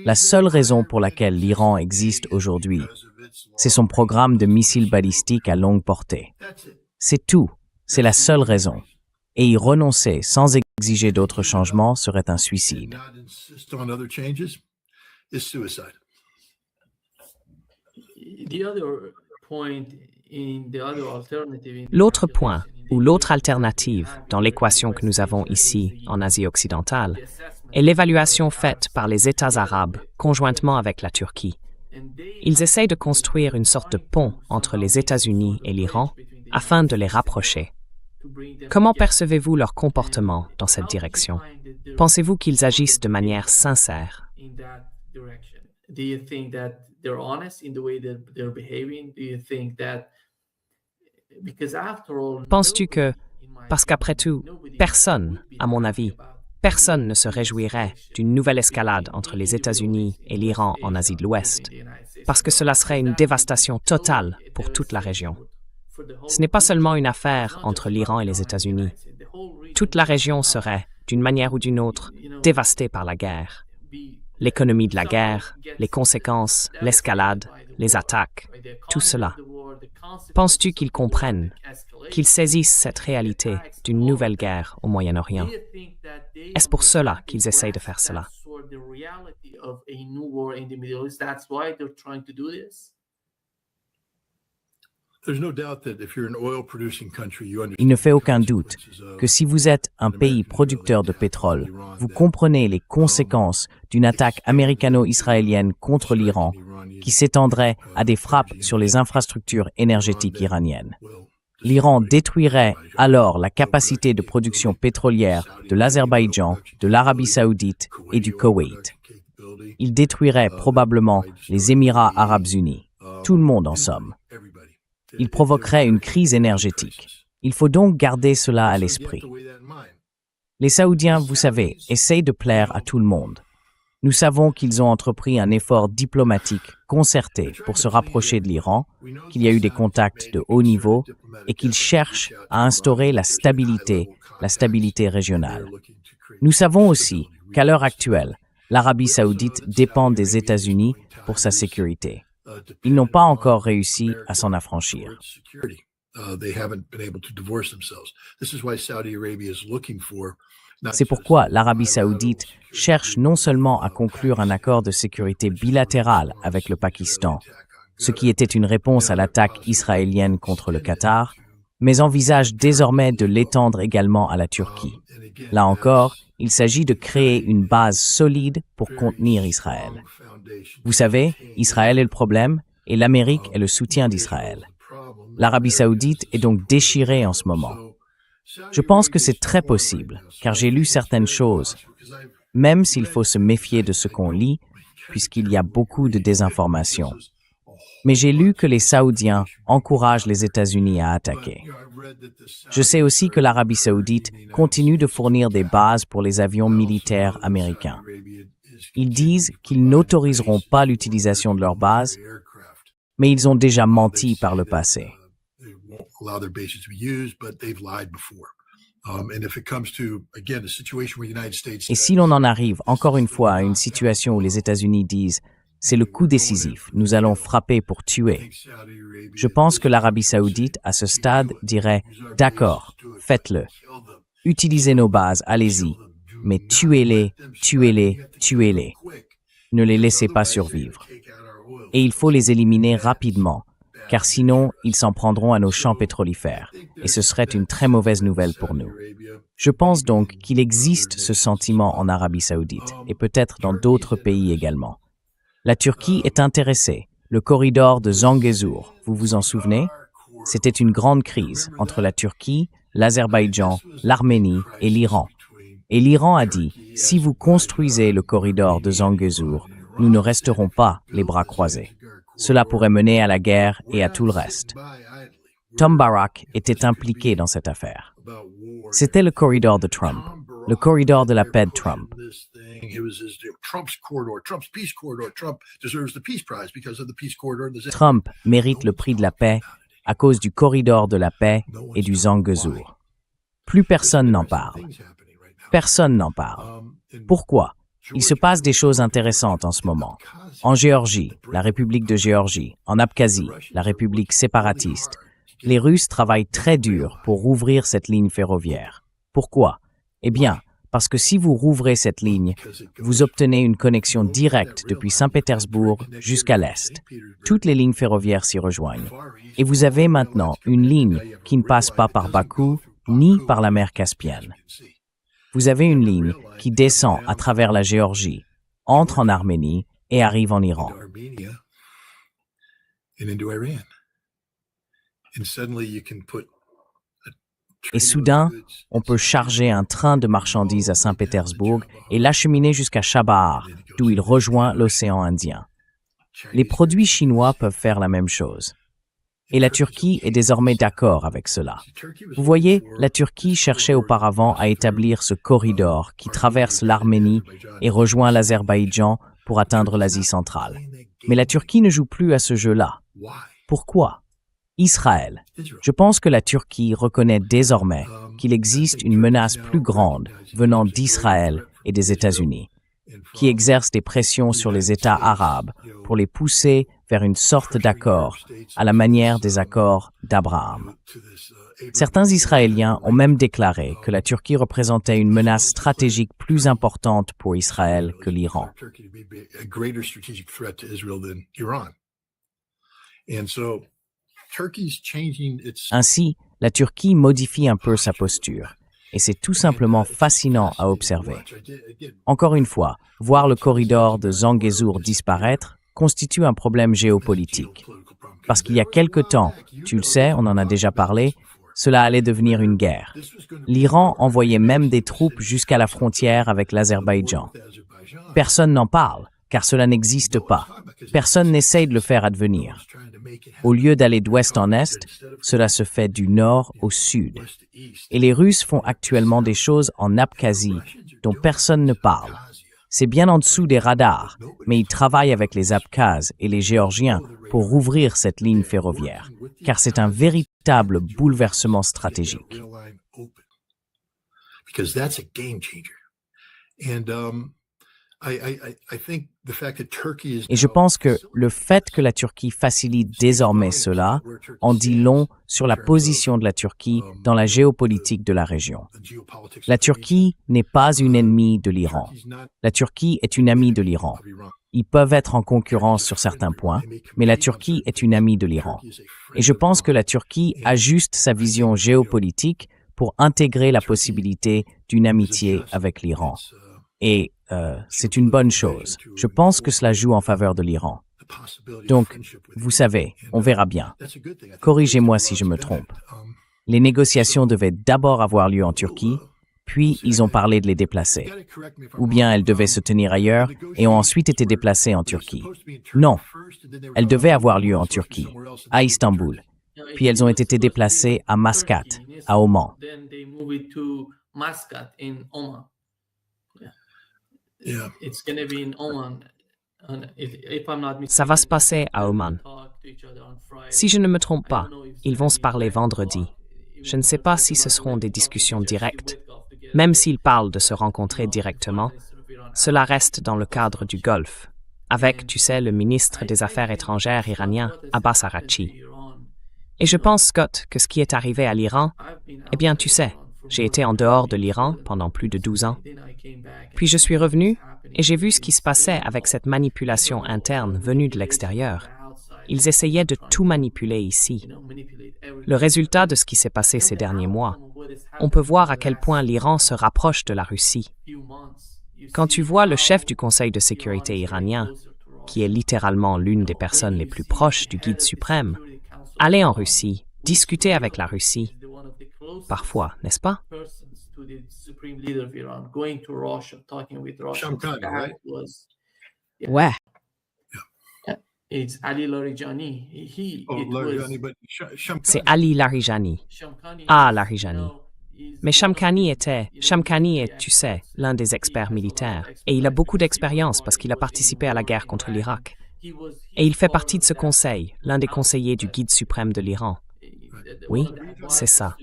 [SPEAKER 2] La seule raison pour laquelle l'Iran existe aujourd'hui, c'est son programme de missiles balistiques à longue portée. C'est tout. C'est la seule raison. Et y renoncer sans exiger d'autres changements serait un suicide.
[SPEAKER 1] L'autre point, ou l'autre alternative dans l'équation que nous avons ici, en Asie occidentale, est l'évaluation faite par les États arabes conjointement avec la Turquie. Ils essayent de construire une sorte de pont entre les États-Unis et l'Iran afin de les rapprocher. Comment percevez-vous leur comportement dans cette direction? Pensez-vous qu'ils agissent de manière sincère? Penses-tu que, parce qu'après tout, personne, à mon avis, personne ne se réjouirait d'une nouvelle escalade entre les États-Unis et l'Iran en Asie de l'Ouest, parce que cela serait une dévastation totale pour toute la région. Ce n'est pas seulement une affaire entre l'Iran et les États-Unis. Toute la région serait, d'une manière ou d'une autre, dévastée par la guerre. L'économie de la guerre, les conséquences, l'escalade, les attaques, tout cela. Penses-tu qu'ils comprennent, qu'ils saisissent cette réalité d'une nouvelle guerre au Moyen-Orient? Est-ce pour cela qu'ils essayent de faire cela?
[SPEAKER 2] Il ne fait aucun doute que si vous êtes un pays producteur de pétrole, vous comprenez les conséquences d'une attaque américano-israélienne contre l'Iran qui s'étendrait à des frappes sur les infrastructures énergétiques iraniennes. L'Iran détruirait alors la capacité de production pétrolière de l'Azerbaïdjan, de l'Arabie saoudite et du Koweït. Il détruirait probablement les Émirats arabes unis. Tout le monde en somme. Il provoquerait une crise énergétique. Il faut donc garder cela à l'esprit. Les Saoudiens, vous savez, essayent de plaire à tout le monde. Nous savons qu'ils ont entrepris un effort diplomatique concerté pour se rapprocher de l'Iran, qu'il y a eu des contacts de haut niveau et qu'ils cherchent à instaurer la stabilité régionale. Nous savons aussi qu'à l'heure actuelle, l'Arabie saoudite dépend des États-Unis pour sa sécurité. Ils n'ont pas encore réussi à s'en affranchir. C'est pourquoi l'Arabie saoudite cherche non seulement à conclure un accord de sécurité bilatéral avec le Pakistan, ce qui était une réponse à l'attaque israélienne contre le Qatar, mais envisage désormais de l'étendre également à la Turquie. Là encore, il s'agit de créer une base solide pour contenir Israël. Vous savez, Israël est le problème et l'Amérique est le soutien d'Israël. L'Arabie saoudite est donc déchirée en ce moment. Je pense que c'est très possible, car j'ai lu certaines choses, même s'il faut se méfier de ce qu'on lit, puisqu'il y a beaucoup de désinformation. Mais j'ai lu que les Saoudiens encouragent les États-Unis à attaquer. Je sais aussi que l'Arabie saoudite continue de fournir des bases pour les avions militaires américains. Ils disent qu'ils n'autoriseront pas l'utilisation de leurs bases, mais ils ont déjà menti par le passé. Et si l'on en arrive encore une fois à une situation où les États-Unis disent « c'est le coup décisif, nous allons frapper pour tuer », je pense que l'Arabie saoudite, à ce stade, dirait « d'accord, faites-le, utilisez nos bases, allez-y, mais tuez-les, tuez-les, tuez-les. Ne les laissez pas survivre. Et il faut les éliminer rapidement, car sinon, ils s'en prendront à nos champs pétrolifères, et ce serait une très mauvaise nouvelle pour nous. Je pense donc qu'il existe ce sentiment en Arabie saoudite, et peut-être dans d'autres pays également. La Turquie est intéressée. Le corridor de Zangezur, vous vous en souvenez? C'était une grande crise entre la Turquie, l'Azerbaïdjan, l'Arménie et l'Iran. Et l'Iran a dit, si vous construisez le corridor de Zangezur, nous ne resterons pas les bras croisés. Cela pourrait mener à la guerre et à tout le reste. Tom Barrack était impliqué dans cette affaire. C'était le corridor de Trump, le corridor de la paix de Trump. Trump mérite le prix de la paix à cause du corridor de la paix et du Zangezur. Plus personne n'en parle. Personne n'en parle. Pourquoi? Il se passe des choses intéressantes en ce moment. En Géorgie, la République de Géorgie, en Abkhazie, la République séparatiste, les Russes travaillent très dur pour rouvrir cette ligne ferroviaire. Pourquoi? Eh bien, parce que si vous rouvrez cette ligne, vous obtenez une connexion directe depuis Saint-Pétersbourg jusqu'à l'Est. Toutes les lignes ferroviaires s'y rejoignent. Et vous avez maintenant une ligne qui ne passe pas par Bakou ni par la mer Caspienne. Vous avez une ligne qui descend à travers la Géorgie, entre en Arménie et arrive en Iran. Et soudain, on peut charger un train de marchandises à Saint-Pétersbourg et l'acheminer jusqu'à Chabahar, d'où il rejoint l'océan Indien. Les produits chinois peuvent faire la même chose. Et la Turquie est désormais d'accord avec cela. Vous voyez, la Turquie cherchait auparavant à établir ce corridor qui traverse l'Arménie et rejoint l'Azerbaïdjan pour atteindre l'Asie centrale. Mais la Turquie ne joue plus à ce jeu-là. Pourquoi? Israël. Je pense que la Turquie reconnaît désormais qu'il existe une menace plus grande venant d'Israël et des États-Unis, qui exerce des pressions sur les États arabes pour les pousser vers une sorte d'accord à la manière des accords d'Abraham. Certains Israéliens ont même déclaré que la Turquie représentait une menace stratégique plus importante pour Israël que l'Iran. Ainsi, la Turquie modifie un peu sa posture. Et c'est tout simplement fascinant à observer. Encore une fois, voir le corridor de Zangezur disparaître constitue un problème géopolitique. Parce qu'il y a quelque temps, tu le sais, on en a déjà parlé, cela allait devenir une guerre. L'Iran envoyait même des troupes jusqu'à la frontière avec l'Azerbaïdjan. Personne n'en parle, car cela n'existe pas. Personne n'essaye de le faire advenir. Au lieu d'aller d'ouest en est, cela se fait du nord au sud. Et les Russes font actuellement des choses en Abkhazie dont personne ne parle. C'est bien en dessous des radars, mais ils travaillent avec les Abkhazes et les Géorgiens pour rouvrir cette ligne ferroviaire, car c'est un véritable bouleversement stratégique. Et je pense que le fait que la Turquie facilite désormais cela en dit long sur la position de la Turquie dans la géopolitique de la région. La Turquie n'est pas une ennemie de l'Iran. La Turquie est une amie de l'Iran. Ils peuvent être en concurrence sur certains points, mais la Turquie est une amie de l'Iran. Et je pense que la Turquie ajuste sa vision géopolitique pour intégrer la possibilité d'une amitié avec l'Iran. Et c'est une bonne chose. Je pense que cela joue en faveur de l'Iran. Donc, vous savez, on verra bien. Corrigez-moi si je me trompe. Les négociations devaient d'abord avoir lieu en Turquie, puis ils ont parlé de les déplacer. Ou bien elles devaient se tenir ailleurs et ont ensuite été déplacées en Turquie. Non, elles devaient avoir lieu en Turquie, à Istanbul. Puis elles ont été déplacées à Mascate, à Oman.
[SPEAKER 1] Ça va se passer à Oman. Si je ne me trompe pas, ils vont se parler vendredi. Je ne sais pas si ce seront des discussions directes. Même s'ils parlent de se rencontrer directement, cela reste dans le cadre du Golfe, avec, tu sais, le ministre des Affaires étrangères iranien, Abbas Araghchi. Et je pense, Scott, que ce qui est arrivé à l'Iran, eh bien, tu sais, j'ai été en dehors de l'Iran pendant plus de 12 ans. Puis je suis revenu et j'ai vu ce qui se passait avec cette manipulation interne venue de l'extérieur. Ils essayaient de tout manipuler ici. Le résultat de ce qui s'est passé ces derniers mois, on peut voir à quel point l'Iran se rapproche de la Russie. Quand tu vois le chef du Conseil de sécurité iranien, qui est littéralement l'une des personnes les plus proches du guide suprême, aller en Russie, discuter avec la Russie, parfois, n'est-ce pas?
[SPEAKER 2] Ouais.
[SPEAKER 1] C'est Ali Larijani. Ah, Larijani. Mais Shamkhani est, tu sais, l'un des experts militaires. Et il a beaucoup d'expérience parce qu'il a participé à la guerre contre l'Irak. Et il fait partie de ce conseil, l'un des conseillers du guide suprême de l'Iran. Oui, c'est ça.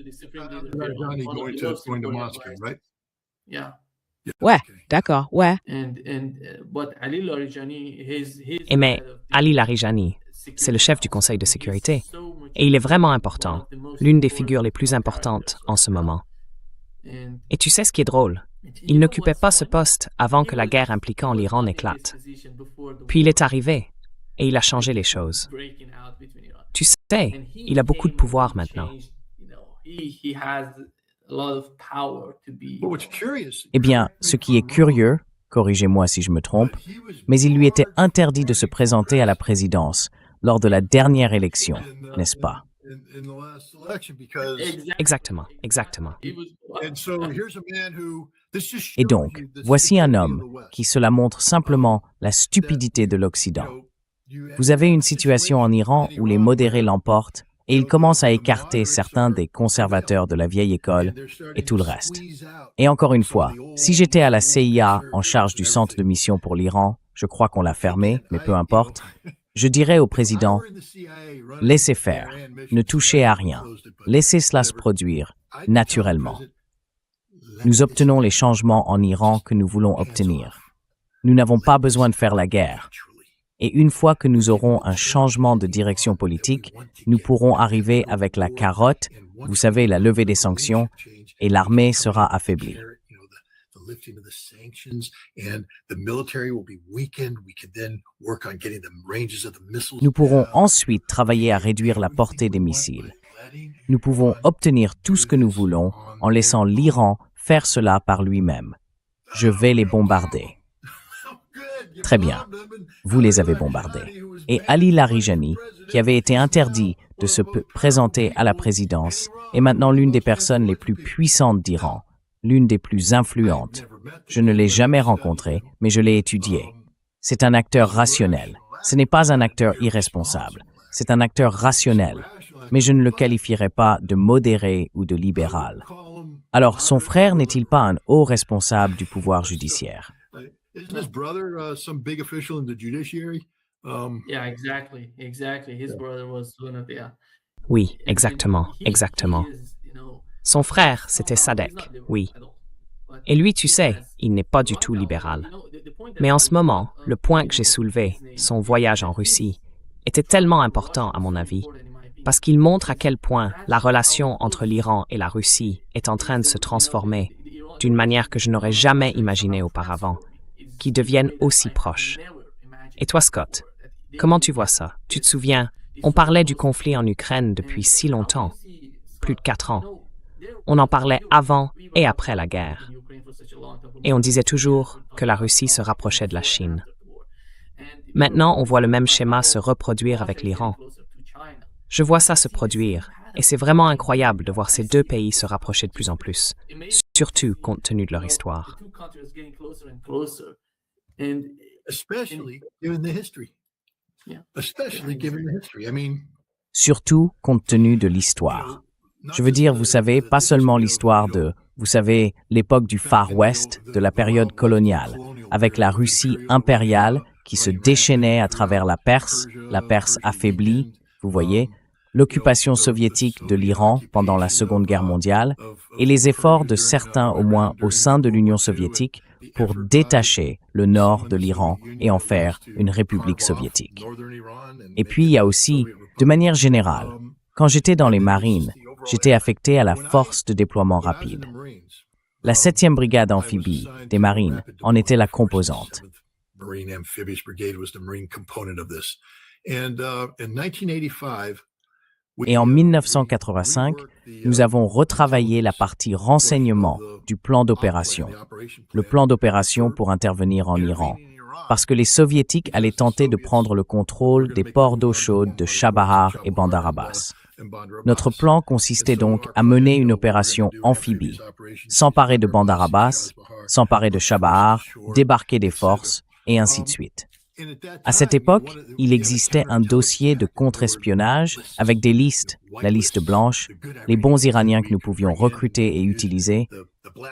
[SPEAKER 2] Ouais, d'accord, ouais.
[SPEAKER 1] Et mais Ali Larijani, c'est le chef du Conseil de sécurité. Et il est vraiment important, l'une des figures les plus importantes en ce moment. Et tu sais ce qui est drôle? Il n'occupait pas ce poste avant que la guerre impliquant l'Iran éclate. Puis il est arrivé, et il a changé les choses. Tu sais, il a beaucoup de pouvoir maintenant.
[SPEAKER 2] Eh bien, ce qui est curieux, corrigez-moi si je me trompe, mais il lui était interdit de se présenter à la présidence lors de la dernière élection, n'est-ce pas?
[SPEAKER 3] in the last election because
[SPEAKER 1] Exactement, exactement.
[SPEAKER 3] and so here's a man who this just
[SPEAKER 2] Et
[SPEAKER 3] shows
[SPEAKER 2] donc,
[SPEAKER 3] you the
[SPEAKER 2] voici un
[SPEAKER 3] stupidity of
[SPEAKER 2] homme
[SPEAKER 3] the West.
[SPEAKER 2] qui cela montre simplement la stupidité de l'Occident. Vous avez une situation en Iran où les modérés l'emportent et ils commencent à écarter certains des conservateurs de la vieille école et tout le reste. Et encore une fois, si j'étais à la CIA en charge du centre de mission pour l'Iran, je crois qu'on l'a fermé, mais peu importe, je dirais au président, laissez faire, ne touchez à rien, laissez cela se produire naturellement. Nous obtenons les changements en Iran que nous voulons obtenir. Nous n'avons pas besoin de faire la guerre. Et une fois que nous aurons un changement de direction politique, nous pourrons arriver avec la carotte, vous savez, la levée des sanctions, et l'armée sera affaiblie. Nous pourrons ensuite travailler à réduire la portée des missiles. Nous pouvons obtenir tout ce que nous voulons en laissant l'Iran faire cela par lui-même. Je vais les bombarder. Très bien. Vous les avez bombardés. Et Ali Larijani, qui avait été interdit de se présenter à la présidence, est maintenant l'une des personnes les plus puissantes d'Iran, l'une des plus influentes. Je ne l'ai jamais rencontré, mais je l'ai étudié. C'est un acteur rationnel. Ce n'est pas un acteur irresponsable. C'est un acteur rationnel. Mais je ne le qualifierais pas de modéré ou de libéral. Alors, son frère n'est-il pas un haut responsable du pouvoir judiciaire?
[SPEAKER 3] Isn't his brother some big official in the judiciary?
[SPEAKER 4] Yeah, exactly. His brother was one of the.
[SPEAKER 1] Oui, exactement, exactement. Son frère, c'était Sadek, oui. Et lui, tu sais, il n'est pas du tout libéral. Mais en ce moment, le point que j'ai soulevé, son voyage en Russie, était tellement important à mon avis, parce qu'il montre à quel point la relation entre l'Iran et la Russie est en train de se transformer d'une manière que je n'aurais jamais imaginée auparavant, qui deviennent aussi proches. Et toi, Scott, comment tu vois ça? Tu te souviens, on parlait du conflit en Ukraine depuis si longtemps, plus de 4 ans. On en parlait avant et après la guerre. Et on disait toujours que la Russie se rapprochait de la Chine. Maintenant, on voit le même schéma se reproduire avec l'Iran. Je vois ça se produire, et c'est vraiment incroyable de voir ces deux pays se rapprocher de plus en plus, surtout compte tenu de leur histoire.
[SPEAKER 3] Especially given the history. Especially given the history. I mean,
[SPEAKER 2] Surtout compte tenu de l'histoire. Je veux dire, vous savez, pas seulement l'histoire de, vous savez, l'époque du Far West, de la période coloniale, avec la Russie impériale qui se déchaînait à travers la Perse affaiblie, vous voyez, l'occupation soviétique de l'Iran pendant la Seconde Guerre mondiale et les efforts de certains, au moins au sein de l'Union soviétique, pour détacher le nord de l'Iran et en faire une république soviétique. Et puis, il y a aussi, de manière générale, quand j'étais dans les marines, j'étais affecté à la force de déploiement rapide. La 7e brigade amphibie des marines en était la composante. Et en 1985, nous avons retravaillé la partie renseignement du plan d'opération, le plan d'opération pour intervenir en Iran, parce que les Soviétiques allaient tenter de prendre le contrôle des ports d'eau chaude de Chabahar et Bandar Abbas. Notre plan consistait donc à mener une opération amphibie, s'emparer de Bandar Abbas, s'emparer de Chabahar, débarquer des forces, et ainsi de suite. À cette époque, il existait un dossier de contre-espionnage avec des listes, la liste blanche, les bons Iraniens que nous pouvions recruter et utiliser,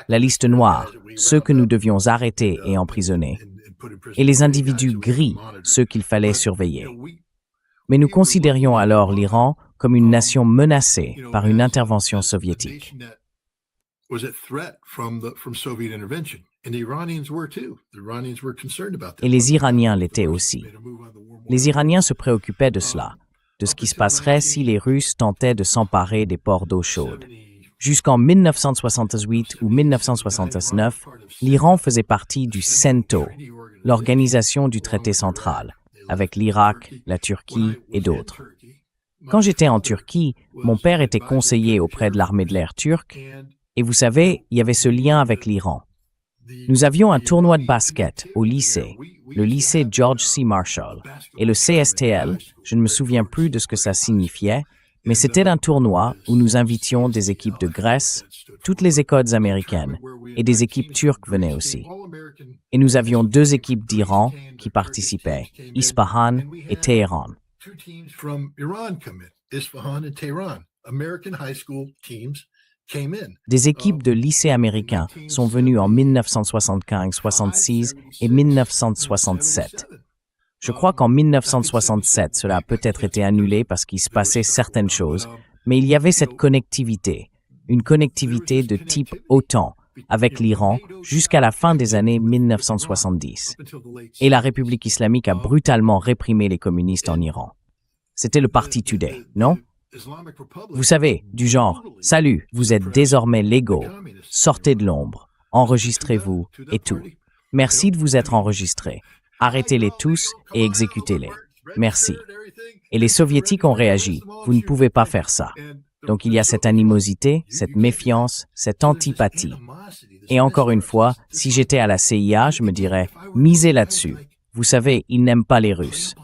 [SPEAKER 2] la liste noire, ceux que nous devions arrêter et emprisonner, et les individus gris, ceux qu'il fallait surveiller. Mais nous considérions alors l'Iran comme une nation menacée par une intervention soviétique. Et les Iraniens l'étaient aussi. Les Iraniens se préoccupaient de cela, de ce qui se passerait si les Russes tentaient de s'emparer des ports d'eau chaude. Jusqu'en 1968 ou 1969, l'Iran faisait partie du CENTO, l'organisation du traité central, avec l'Irak, la Turquie et d'autres. Quand j'étais en Turquie, mon père était conseiller auprès de l'armée de l'air turque, et vous savez, il y avait ce lien avec l'Iran. Nous avions un tournoi de basket au lycée, le lycée George C. Marshall, et le CSTL, je ne me souviens plus de ce que ça signifiait, Mais c'était un tournoi où nous invitions des équipes de Grèce, toutes les écoles américaines, et des équipes turques venaient aussi. Et nous avions 2 équipes d'Iran qui participaient, Isfahan et Téhéran. Des équipes de lycées américains sont venues en 1965, 66 et 1967. Je crois qu'en 1967, cela a peut-être été annulé parce qu'il se passait certaines choses, mais il y avait cette connectivité, une connectivité de type OTAN avec l'Iran jusqu'à la fin des années 1970. Et la République islamique a brutalement réprimé les communistes en Iran. C'était le parti Tudeh, non? Vous savez, du genre, « Salut, vous êtes désormais légaux, sortez de l'ombre, enregistrez-vous et tout. Merci de vous être enregistrés. Arrêtez-les tous et exécutez-les. Merci. » Et les soviétiques ont réagi, « Vous ne pouvez pas faire ça. » Donc il y a cette animosité, cette méfiance, cette antipathie. Et encore une fois, si j'étais à la CIA, je me dirais, « Misez là-dessus. Vous savez, ils n'aiment pas les Russes. »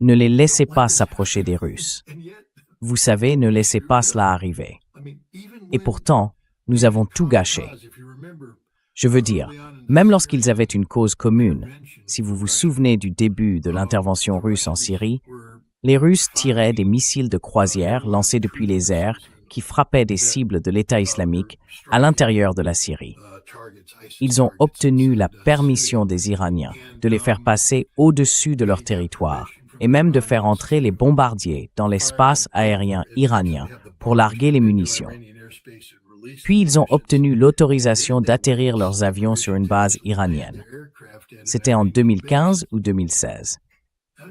[SPEAKER 2] Ne les laissez pas s'approcher des Russes. Vous savez, ne laissez pas cela arriver. Et pourtant, nous avons tout gâché. Je veux dire, même lorsqu'ils avaient une cause commune, si vous vous souvenez du début de l'intervention russe en Syrie, les Russes tiraient des missiles de croisière lancés depuis les airs qui frappaient des cibles de l'État islamique à l'intérieur de la Syrie. Ils ont obtenu la permission des Iraniens de les faire passer au-dessus de leur territoire et même de faire entrer les bombardiers dans l'espace aérien iranien pour larguer les munitions. Puis ils ont obtenu l'autorisation d'atterrir leurs avions sur une base iranienne. C'était en 2015 ou 2016.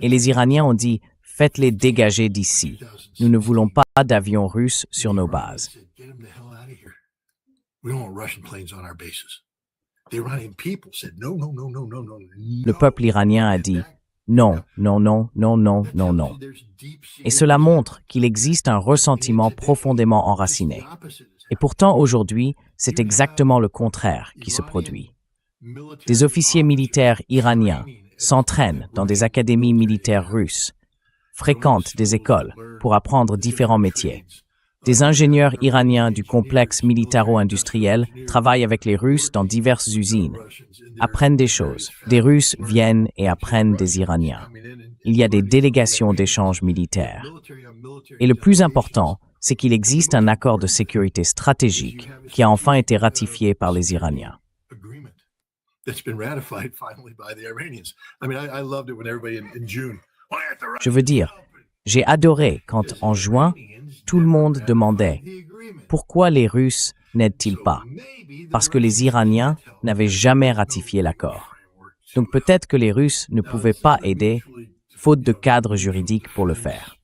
[SPEAKER 2] Et les Iraniens ont dit « Faites-les dégager d'ici. Nous ne voulons pas d'avions russes sur nos bases. » Le peuple iranien a dit « Non, non, non, non, non, non, non. » Et cela montre qu'il existe un ressentiment profondément enraciné. Et pourtant, aujourd'hui, c'est exactement le contraire qui se produit. Des officiers militaires iraniens s'entraînent dans des académies militaires russes, fréquentent des écoles pour apprendre différents métiers. Des ingénieurs iraniens du complexe militaro-industriel travaillent avec les Russes dans diverses usines, apprennent des choses. Des Russes viennent et apprennent des Iraniens. Il y a des délégations d'échanges militaires. Et le plus important, c'est qu'il existe un accord de sécurité stratégique qui a enfin été ratifié par les Iraniens. Je veux dire, j'ai adoré quand, en juin, tout le monde demandait « Pourquoi les Russes n'aident-ils pas ?» Parce que les Iraniens n'avaient jamais ratifié l'accord. Donc peut-être que les Russes ne pouvaient pas aider, faute de cadre juridique pour le faire.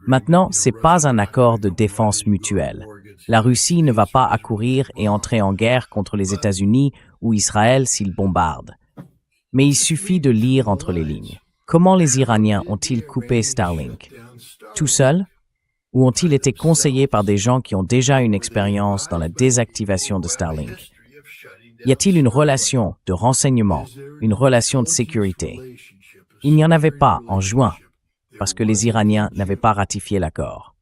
[SPEAKER 2] Maintenant, ce n'est pas un accord de défense mutuelle. La Russie ne va pas accourir et entrer en guerre contre les États-Unis ou Israël s'ils bombardent. Mais il suffit de lire entre les lignes. Comment les Iraniens ont-ils coupé Starlink? Tout seuls? Ou ont-ils été conseillés par des gens qui ont déjà une expérience dans la désactivation de Starlink? Y a-t-il une relation de renseignement, une relation de sécurité? Il n'y en avait pas en juin, parce que les Iraniens n'avaient pas ratifié l'accord.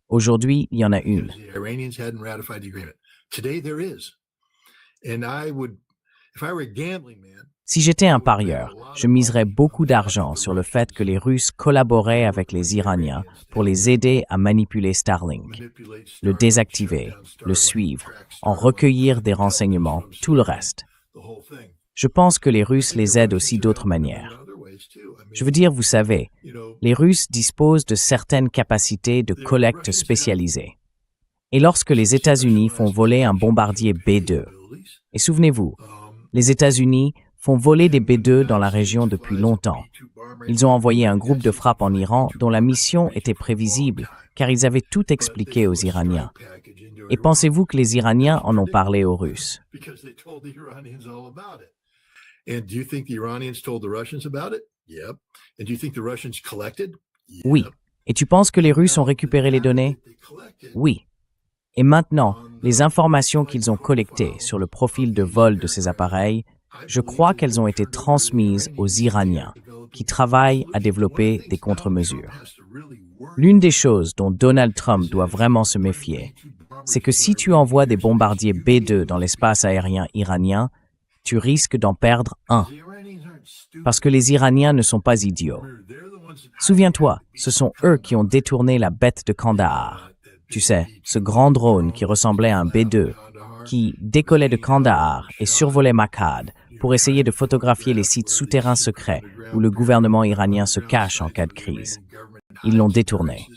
[SPEAKER 2] Aujourd'hui, il y en a une. Si j'étais un parieur, je miserais beaucoup d'argent sur le fait que les Russes collaboraient avec les Iraniens pour les aider à manipuler Starlink, le désactiver, le suivre, en recueillir des renseignements, tout le reste. Je pense que les Russes les aident aussi d'autres manières. Je veux dire, vous savez, les Russes disposent de certaines capacités de collecte spécialisées. Et lorsque les États-Unis font voler un bombardier B-2, et souvenez-vous, les États-Unis font voler des B-2 dans la région depuis longtemps. Ils ont envoyé un groupe de frappe en Iran dont la mission était prévisible, car ils avaient tout expliqué aux Iraniens. Et pensez-vous que les Iraniens en ont parlé aux Russes? Oui. Et tu penses que les Russes ont récupéré les données? Oui. Et maintenant, les informations qu'ils ont collectées sur le profil de vol de ces appareils, Je crois qu'elles ont été transmises aux Iraniens, qui travaillent à développer des contre-mesures. L'une des choses dont Donald Trump doit vraiment se méfier, c'est que si tu envoies des bombardiers B-2 dans l'espace aérien iranien, tu risques d'en perdre un. Parce que les Iraniens ne sont pas idiots. Souviens-toi, ce sont eux qui ont détourné la bête de Kandahar. Tu sais, ce grand drone qui ressemblait à un B-2, qui décollait de Kandahar et survolait Mashhad pour essayer de photographier les sites souterrains secrets où le gouvernement iranien se cache en cas de crise. Ils l'ont détourné.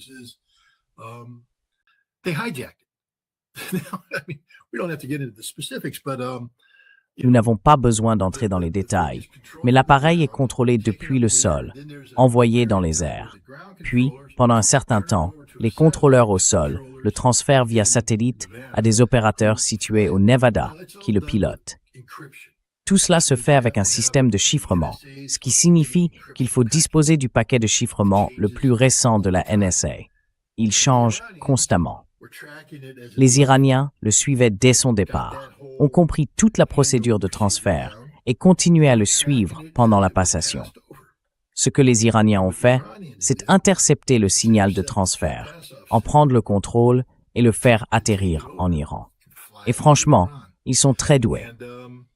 [SPEAKER 2] Nous n'avons pas besoin d'entrer dans les détails, mais l'appareil est contrôlé depuis le sol, envoyé dans les airs. Puis, pendant un certain temps, les contrôleurs au sol le transfèrent via satellite à des opérateurs situés au Nevada qui le pilotent. Tout cela se fait avec un système de chiffrement, ce qui signifie qu'il faut disposer du paquet de chiffrement le plus récent de la NSA. Il change constamment. Les Iraniens le suivaient dès son départ, ont compris toute la procédure de transfert et continuaient à le suivre pendant la passation. Ce que les Iraniens ont fait, c'est intercepter le signal de transfert, en prendre le contrôle et le faire atterrir en Iran. Et franchement, ils sont très doués.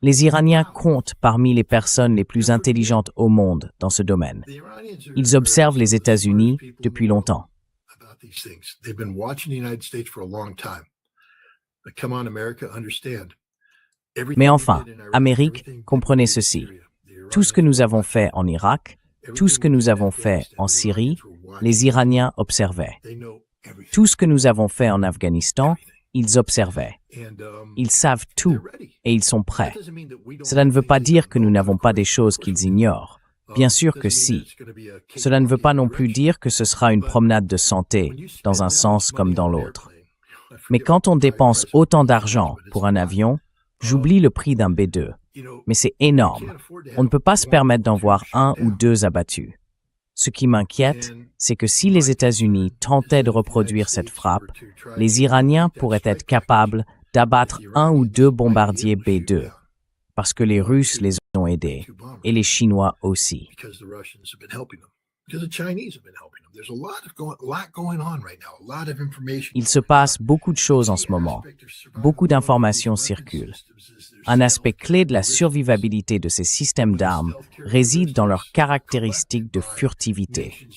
[SPEAKER 2] Les Iraniens comptent parmi les personnes les plus intelligentes au monde dans ce domaine. Ils observent les États-Unis depuis longtemps. Mais enfin, Amérique, comprenez ceci. Tout ce que nous avons fait en Irak, tout ce que nous avons fait en Syrie, les Iraniens observaient. Tout ce que nous avons fait en Afghanistan, ils observaient. Ils savent tout et ils sont prêts. Cela ne veut pas dire que nous n'avons pas des choses qu'ils ignorent. Bien sûr que si. Cela ne veut pas non plus dire que ce sera une promenade de santé, dans un sens comme dans l'autre. Mais quand on dépense autant d'argent pour un avion, j'oublie le prix d'un B-2. Mais c'est énorme. On ne peut pas se permettre d'en voir un ou deux abattus. Ce qui m'inquiète, c'est que si les États-Unis tentaient de reproduire cette frappe, les Iraniens pourraient être capables d'abattre un ou deux bombardiers B-2, parce que les Russes les ont aidés, et les Chinois aussi. Il se passe beaucoup de choses en ce moment. Beaucoup d'informations circulent. Un aspect clé de la survivabilité de ces systèmes d'armes réside dans leurs caractéristiques de furtivité.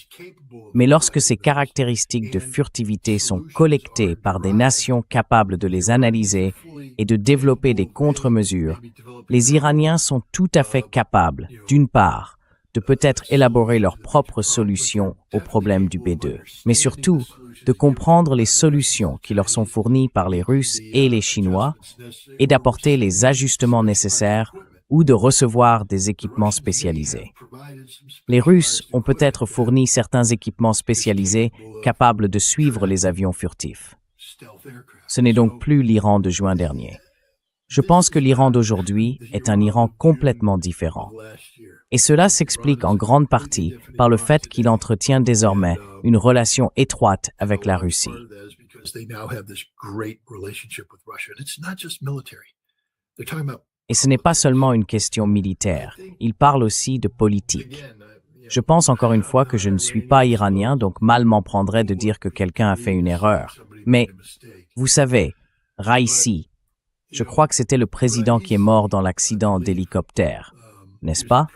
[SPEAKER 2] Mais lorsque ces caractéristiques de furtivité sont collectées par des nations capables de les analyser et de développer des contre-mesures, les Iraniens sont tout à fait capables, d'une part, de peut-être élaborer leurs propres solutions au problème du B-2, mais surtout de comprendre les solutions qui leur sont fournies par les Russes et les Chinois et d'apporter les ajustements nécessaires ou de recevoir des équipements spécialisés. Les Russes ont peut-être fourni certains équipements spécialisés capables de suivre les avions furtifs. Ce n'est donc plus l'Iran de juin dernier. Je pense que l'Iran d'aujourd'hui est un Iran complètement différent. Et cela s'explique en grande partie par le fait qu'il entretient désormais une relation étroite avec la Russie. Et ce n'est pas seulement une question militaire, il parle aussi de politique. Je pense encore une fois que je ne suis pas iranien, donc mal m'en prendrait de dire que quelqu'un a fait une erreur. Mais, vous savez, Raisi, je crois que c'était le président qui est mort dans l'accident d'hélicoptère, n'est-ce pas?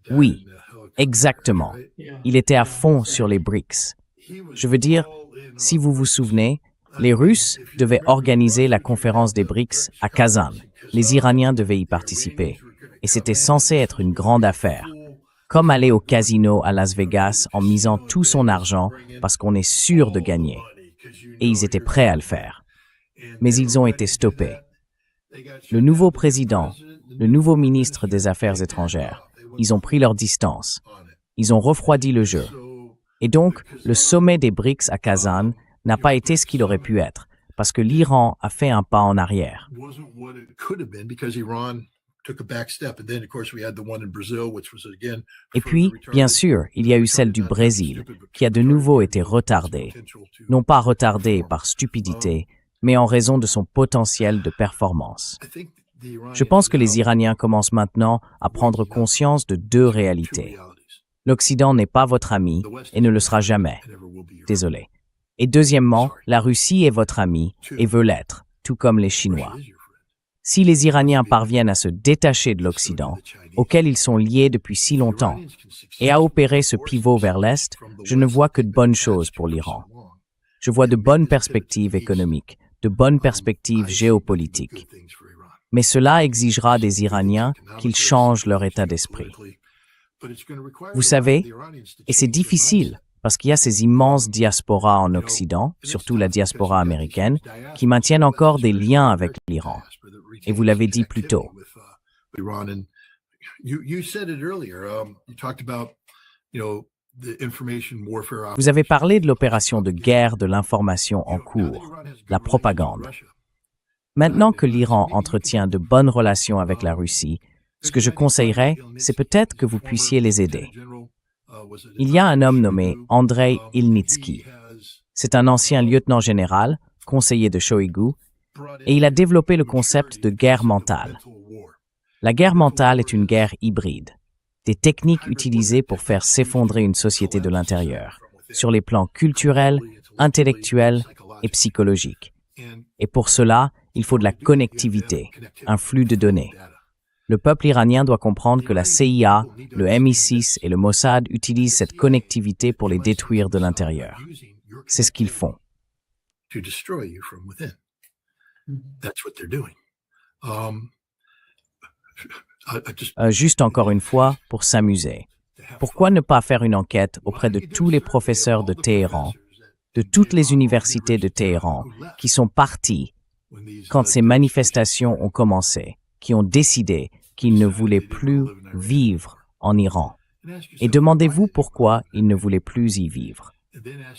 [SPEAKER 2] Oui, exactement. Il était à fond sur les BRICS. Je veux dire, si vous vous souvenez, les Russes devaient organiser la conférence des BRICS à Kazan. Les Iraniens devaient y participer. Et c'était censé être une grande affaire. Comme aller au casino à Las Vegas en misant tout son argent parce qu'on est sûr de gagner. Et ils étaient prêts à le faire. Mais ils ont été stoppés. Le nouveau président, le nouveau ministre des Affaires étrangères, ils ont pris leur distance. Ils ont refroidi le jeu. Et donc, le sommet des BRICS à Kazan n'a pas été ce qu'il aurait pu être, parce que l'Iran a fait un pas en arrière. Et puis, bien sûr, il y a eu celle du Brésil, qui a de nouveau été retardée. Non pas retardée par stupidité, mais en raison de son potentiel de performance. Je pense que les Iraniens commencent maintenant à prendre conscience de deux réalités. L'Occident n'est pas votre ami et ne le sera jamais. Désolé. Et deuxièmement, la Russie est votre ami et veut l'être, tout comme les Chinois. Si les Iraniens parviennent à se détacher de l'Occident, auquel ils sont liés depuis si longtemps, et à opérer ce pivot vers l'Est, je ne vois que de bonnes choses pour l'Iran. Je vois de bonnes perspectives économiques, de bonnes perspectives géopolitiques. Mais cela exigera des Iraniens qu'ils changent leur état d'esprit. Vous savez, et c'est difficile, parce qu'il y a ces immenses diasporas en Occident, surtout la diaspora américaine, qui maintiennent encore des liens avec l'Iran. Et vous l'avez dit plus tôt. Vous avez parlé de l'opération de guerre de l'information en cours, la propagande. Maintenant que l'Iran entretient de bonnes relations avec la Russie, ce que je conseillerais, c'est peut-être que vous puissiez les aider. Il y a un homme nommé Andrei Ilnitsky. C'est un ancien lieutenant général, conseiller de Shoigu, et il a développé le concept de guerre mentale. La guerre mentale est une guerre hybride, des techniques utilisées pour faire s'effondrer une société de l'intérieur, sur les plans culturels, intellectuels et psychologiques. Et pour cela, il faut de la connectivité, un flux de données. Le peuple iranien doit comprendre que la CIA, le MI6 et le Mossad utilisent cette connectivité pour les détruire de l'intérieur. C'est ce qu'ils font. Juste encore une fois, pour s'amuser. Pourquoi ne pas faire une enquête auprès de tous les professeurs de Téhéran, de toutes les universités de Téhéran, qui sont partis quand ces manifestations ont commencé, qui ont décidé qu'ils ne voulaient plus vivre en Iran. Et demandez-vous pourquoi ils ne voulaient plus y vivre.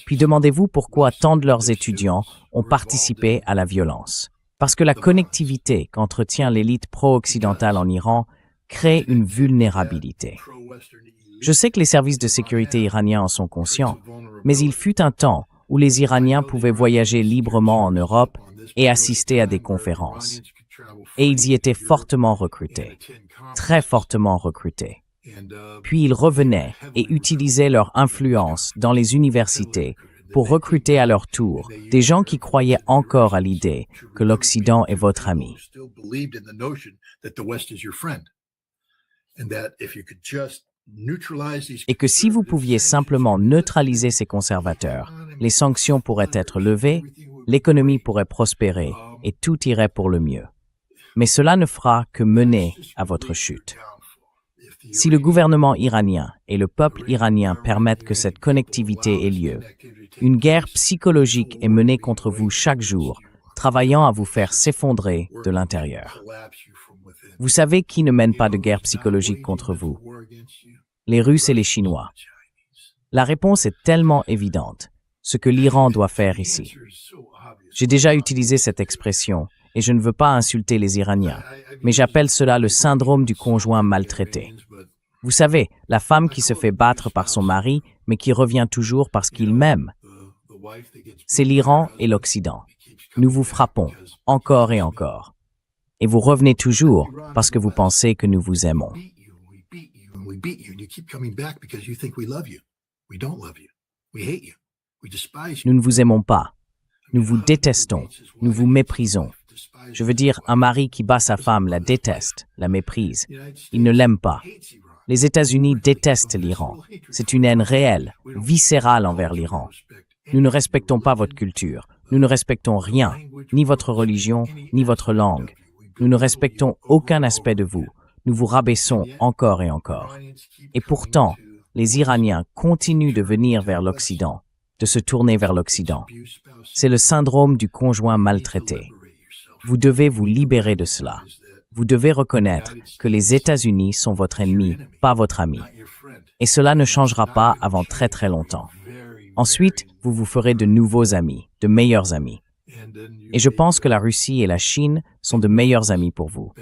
[SPEAKER 2] Puis demandez-vous pourquoi tant de leurs étudiants ont participé à la violence. Parce que la connectivité qu'entretient l'élite pro-occidentale en Iran crée une vulnérabilité. Je sais que les services de sécurité iraniens en sont conscients, mais il fut un temps où les Iraniens pouvaient voyager librement en Europe et assister à des conférences. Et ils y étaient fortement recrutés, très fortement recrutés. Puis ils revenaient et utilisaient leur influence dans les universités pour recruter à leur tour des gens qui croyaient encore à l'idée que l'Occident est votre ami. Et que si vous pouviez simplement neutraliser ces conservateurs, les sanctions pourraient être levées, l'économie pourrait prospérer et tout irait pour le mieux. Mais cela ne fera que mener à votre chute. Si le gouvernement iranien et le peuple iranien permettent que cette connectivité ait lieu, une guerre psychologique est menée contre vous chaque jour, travaillant à vous faire s'effondrer de l'intérieur. Vous savez qui ne mène pas de guerre psychologique contre vous? Les Russes et les Chinois. La réponse est tellement évidente, ce que l'Iran doit faire ici. J'ai déjà utilisé cette expression, et je ne veux pas insulter les Iraniens, mais j'appelle cela le syndrome du conjoint maltraité. Vous savez, la femme qui se fait battre par son mari, mais qui revient toujours parce qu'il m'aime. C'est l'Iran et l'Occident. Nous vous frappons, encore et encore. Et vous revenez toujours parce que vous pensez que nous vous aimons. Nous ne vous aimons pas. Nous vous détestons. Nous vous méprisons. Je veux dire, un mari qui bat sa femme la déteste, la méprise. Il ne l'aime pas. Les États-Unis détestent l'Iran. C'est une haine réelle, viscérale envers l'Iran. Nous ne respectons pas votre culture. Nous ne respectons rien, ni votre religion, ni votre langue. Nous ne respectons aucun aspect de vous. Nous vous rabaissons encore et encore. Et pourtant, les Iraniens continuent de venir vers l'Occident, de se tourner vers l'Occident. C'est le syndrome du conjoint maltraité. Vous devez vous libérer de cela. Vous devez reconnaître que les États-Unis sont votre ennemi, pas votre ami. Et cela ne changera pas avant très très longtemps. Ensuite, vous vous ferez de nouveaux amis, de meilleurs amis. Et je pense que la Russie et la Chine sont de meilleurs amis pour vous.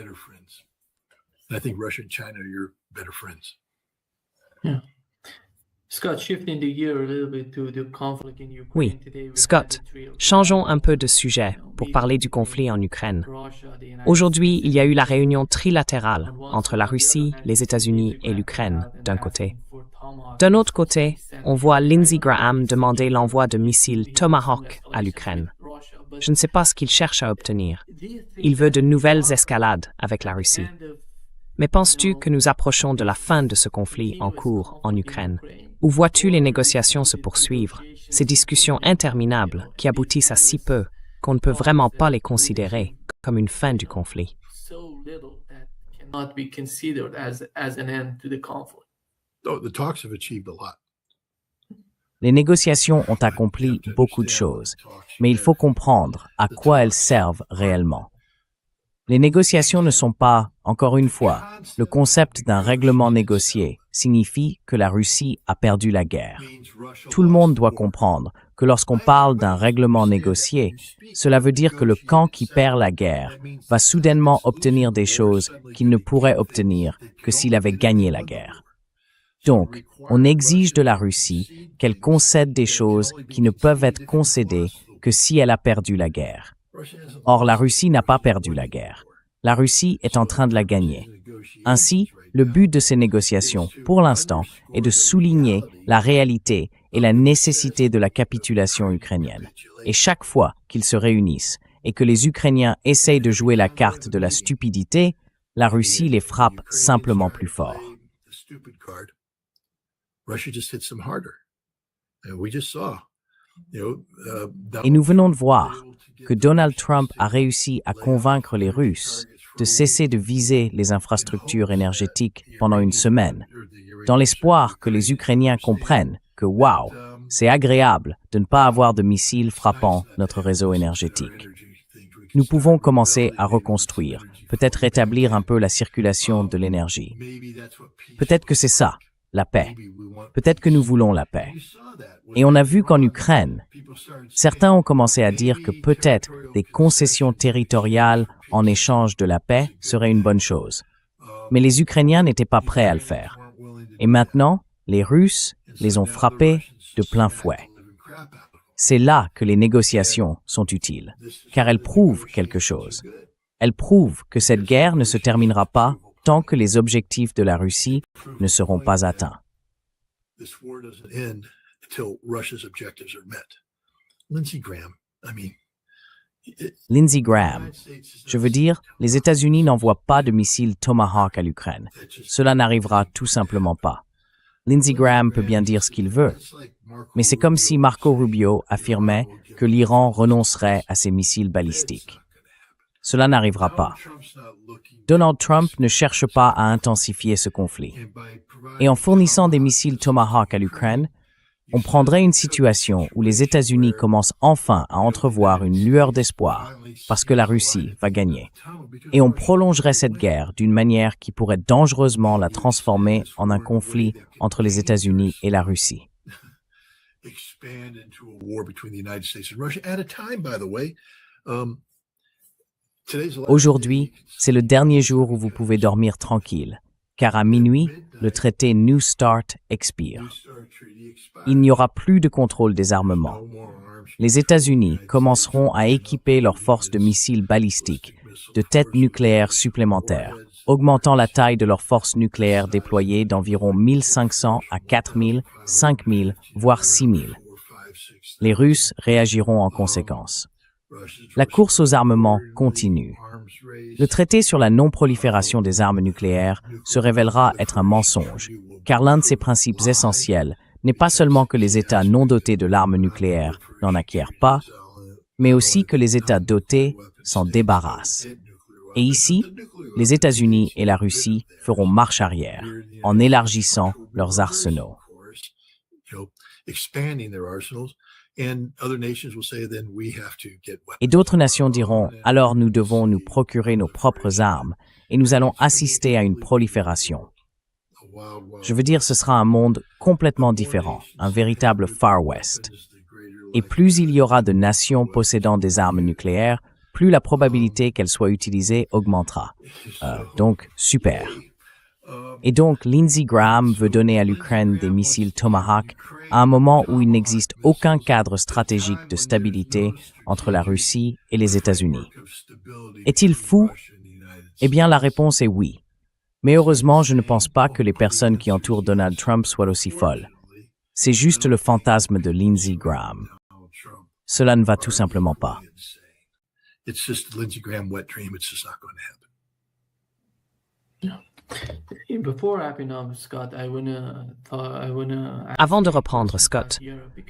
[SPEAKER 4] Scott, shifting the gear a little bit to the conflict in Ukraine
[SPEAKER 1] Oui,
[SPEAKER 4] today, we
[SPEAKER 1] Scott,
[SPEAKER 4] had the three of
[SPEAKER 1] changeons un peu de sujet pour parler du conflit en Ukraine.
[SPEAKER 4] Russia, the United
[SPEAKER 1] Aujourd'hui,
[SPEAKER 4] States,
[SPEAKER 1] il y a eu la réunion trilatérale
[SPEAKER 4] on one
[SPEAKER 1] entre
[SPEAKER 4] side,
[SPEAKER 1] la
[SPEAKER 4] the
[SPEAKER 1] Russie,
[SPEAKER 4] other
[SPEAKER 1] les
[SPEAKER 4] hand,
[SPEAKER 1] États-Unis
[SPEAKER 4] Lindsey
[SPEAKER 1] et
[SPEAKER 4] Graham
[SPEAKER 1] l'Ukraine,
[SPEAKER 4] and
[SPEAKER 1] d'un
[SPEAKER 4] asking
[SPEAKER 1] côté.
[SPEAKER 4] for Tomahawk
[SPEAKER 1] D'un autre
[SPEAKER 4] missiles
[SPEAKER 1] côté,
[SPEAKER 4] to be
[SPEAKER 1] on
[SPEAKER 4] sent
[SPEAKER 1] voit
[SPEAKER 4] to
[SPEAKER 1] Lindsey
[SPEAKER 4] Ukraine.
[SPEAKER 1] Graham demander l'envoi de missiles
[SPEAKER 4] He
[SPEAKER 1] Tomahawk
[SPEAKER 4] wants some
[SPEAKER 1] à
[SPEAKER 4] escalation
[SPEAKER 1] l'Ukraine.
[SPEAKER 4] with Russia, but
[SPEAKER 1] Je ne sais pas ce qu'il cherche à obtenir.
[SPEAKER 4] do you think
[SPEAKER 1] Il veut de
[SPEAKER 4] that
[SPEAKER 1] nouvelles
[SPEAKER 4] our-
[SPEAKER 1] escalades avec la
[SPEAKER 4] at the
[SPEAKER 1] Russie.
[SPEAKER 4] end of
[SPEAKER 1] Mais penses-tu que nous approchons de la fin de ce conflit en cours en Ukraine? Ou vois-tu les négociations se poursuivre, ces discussions interminables qui aboutissent à si peu qu'on ne peut vraiment pas les considérer comme une fin du conflit?
[SPEAKER 4] so little that cannot be considered as an end to the conflict?
[SPEAKER 3] Oh, the talks have achieved a lot.
[SPEAKER 2] Les négociations ont accompli beaucoup de choses, mais il faut comprendre à quoi elles servent réellement. Les négociations ne sont pas, encore une fois, le concept d'un règlement négocié signifie que la Russie a perdu la guerre. Tout le monde doit comprendre que lorsqu'on parle d'un règlement négocié, cela veut dire que le camp qui perd la guerre va soudainement obtenir des choses qu'il ne pourrait obtenir que s'il avait gagné la guerre. Donc, on exige de la Russie qu'elle concède des choses qui ne peuvent être concédées que si elle a perdu la guerre. Or, la Russie n'a pas perdu la guerre. La Russie est en train de la gagner. Ainsi, le but de ces négociations, pour l'instant, est de souligner la réalité et la nécessité de la capitulation ukrainienne. Et chaque fois qu'ils se réunissent et que les Ukrainiens essayent de jouer la carte de la stupidité, la Russie les frappe simplement plus fort. Et nous venons de voir que Donald Trump a réussi à convaincre les Russes de cesser de viser les infrastructures énergétiques pendant une semaine, dans l'espoir que les Ukrainiens comprennent que, waouh, c'est agréable de ne pas avoir de missiles frappant notre réseau énergétique. Nous pouvons commencer à reconstruire, peut-être rétablir un peu la circulation de l'énergie. Peut-être que c'est ça, la paix. Peut-être que nous voulons la paix. Et on a vu qu'en Ukraine, certains ont commencé à dire que peut-être des concessions territoriales en échange de la paix seraient une bonne chose. Mais les Ukrainiens n'étaient pas prêts à le faire. Et maintenant, les Russes les ont frappés de plein fouet. C'est là que les négociations sont utiles, car elles prouvent quelque chose. Elles prouvent que cette guerre ne se terminera pas tant que les objectifs de la Russie ne seront pas atteints. Lindsey Graham, je veux dire, les États-Unis n'envoient pas de missiles Tomahawk à l'Ukraine. Cela n'arrivera tout simplement pas. Lindsey Graham peut bien dire ce qu'il veut, mais c'est comme si Marco Rubio affirmait que l'Iran renoncerait à ses missiles balistiques. Cela n'arrivera pas. Donald Trump ne cherche pas à intensifier ce conflit. Et en fournissant des missiles Tomahawk à l'Ukraine, on prendrait une situation où les États-Unis commencent enfin à entrevoir une lueur d'espoir parce que la Russie va gagner. Et on prolongerait cette guerre d'une manière qui pourrait dangereusement la transformer en un conflit entre les États-Unis et la Russie. Aujourd'hui, c'est le dernier jour où vous pouvez dormir tranquille, car à minuit, le traité New START expire. Il n'y aura plus de contrôle des armements. Les États-Unis commenceront à équiper leurs forces de missiles balistiques, de têtes nucléaires supplémentaires, augmentant la taille de leurs forces nucléaires déployées d'environ 1500 à 4000, 5000, voire 6000. Les Russes réagiront en conséquence. La course aux armements continue. Le traité sur la non-prolifération des armes nucléaires se révélera être un mensonge, car l'un de ses principes essentiels n'est pas seulement que les États non dotés de l'arme nucléaire n'en acquièrent pas, mais aussi que les États dotés s'en débarrassent. Et ici, les États-Unis et la Russie feront marche arrière en élargissant leurs arsenaux. Et d'autres nations diront, alors nous devons nous procurer nos propres armes et nous allons assister à une prolifération. Je veux dire, ce sera un monde complètement différent, un véritable Far West. Et plus il y aura de nations possédant des armes nucléaires, plus la probabilité qu'elles soient utilisées augmentera. Donc, super. Et donc, Lindsey Graham veut donner à l'Ukraine des missiles Tomahawk à un moment où il n'existe aucun cadre stratégique de stabilité entre la Russie et les États-Unis. Est-il fou? Eh bien, la réponse est oui. Mais heureusement, je ne pense pas que les personnes qui entourent Donald Trump soient aussi folles. C'est juste le fantasme de Lindsey Graham. Cela ne va tout simplement pas.
[SPEAKER 3] It's just a Lindsey Graham wet dream. It's just not going to happen.
[SPEAKER 4] Before wrapping up, Scott, I wanna
[SPEAKER 1] Avant de reprendre, Scott,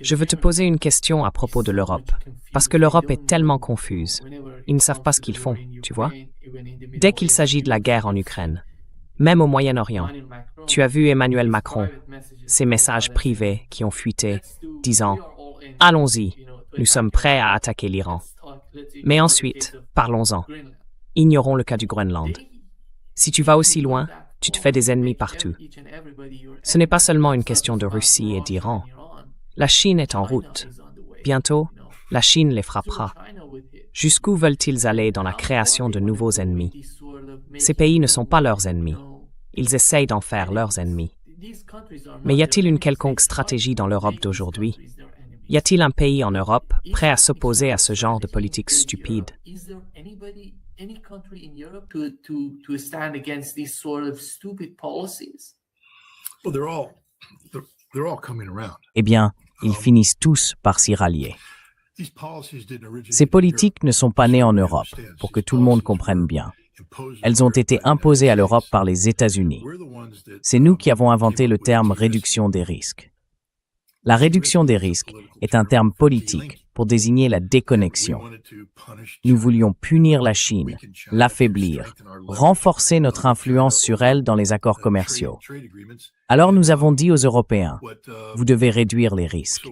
[SPEAKER 1] je veux te poser une question à propos de l'Europe, parce que l'Europe est tellement confuse. Ils ne savent pas ce qu'ils font, tu vois. Dès qu'il s'agit de la guerre en Ukraine, même au Moyen-Orient, tu as vu Emmanuel Macron, ses messages privés qui ont fuité, disant « Allons-y, nous sommes prêts à attaquer l'Iran. » Mais ensuite, parlons-en. Ignorons le cas du Groenland. Si tu vas aussi loin, tu te fais des ennemis partout. Ce n'est pas seulement une question de Russie et d'Iran. La Chine est en route. Bientôt, la Chine les frappera. Jusqu'où veulent-ils aller dans la création de nouveaux ennemis? Ces pays ne sont pas leurs ennemis. Ils essayent d'en faire leurs ennemis. Mais y a-t-il une quelconque stratégie dans l'Europe d'aujourd'hui? Y a-t-il un pays en Europe prêt à s'opposer à ce genre de politique stupide?
[SPEAKER 4] Any country in Europe to stand against these sort of stupid policies?
[SPEAKER 3] Well, they're all coming around.
[SPEAKER 2] Eh bien, ils finissent tous par s'y rallier.
[SPEAKER 3] These policies didn't originate
[SPEAKER 2] Ces
[SPEAKER 3] in
[SPEAKER 2] politiques ne sont pas nées en Europe, pour que tout le monde comprenne bien. Elles ont été imposées à l'Europe par les États-Unis. C'est nous qui avons inventé le terme réduction des risques. La réduction des risques est un terme politique pour désigner la déconnexion. Nous voulions punir la Chine, l'affaiblir, renforcer notre influence sur elle dans les accords commerciaux. Alors nous avons dit aux Européens, vous devez réduire les risques.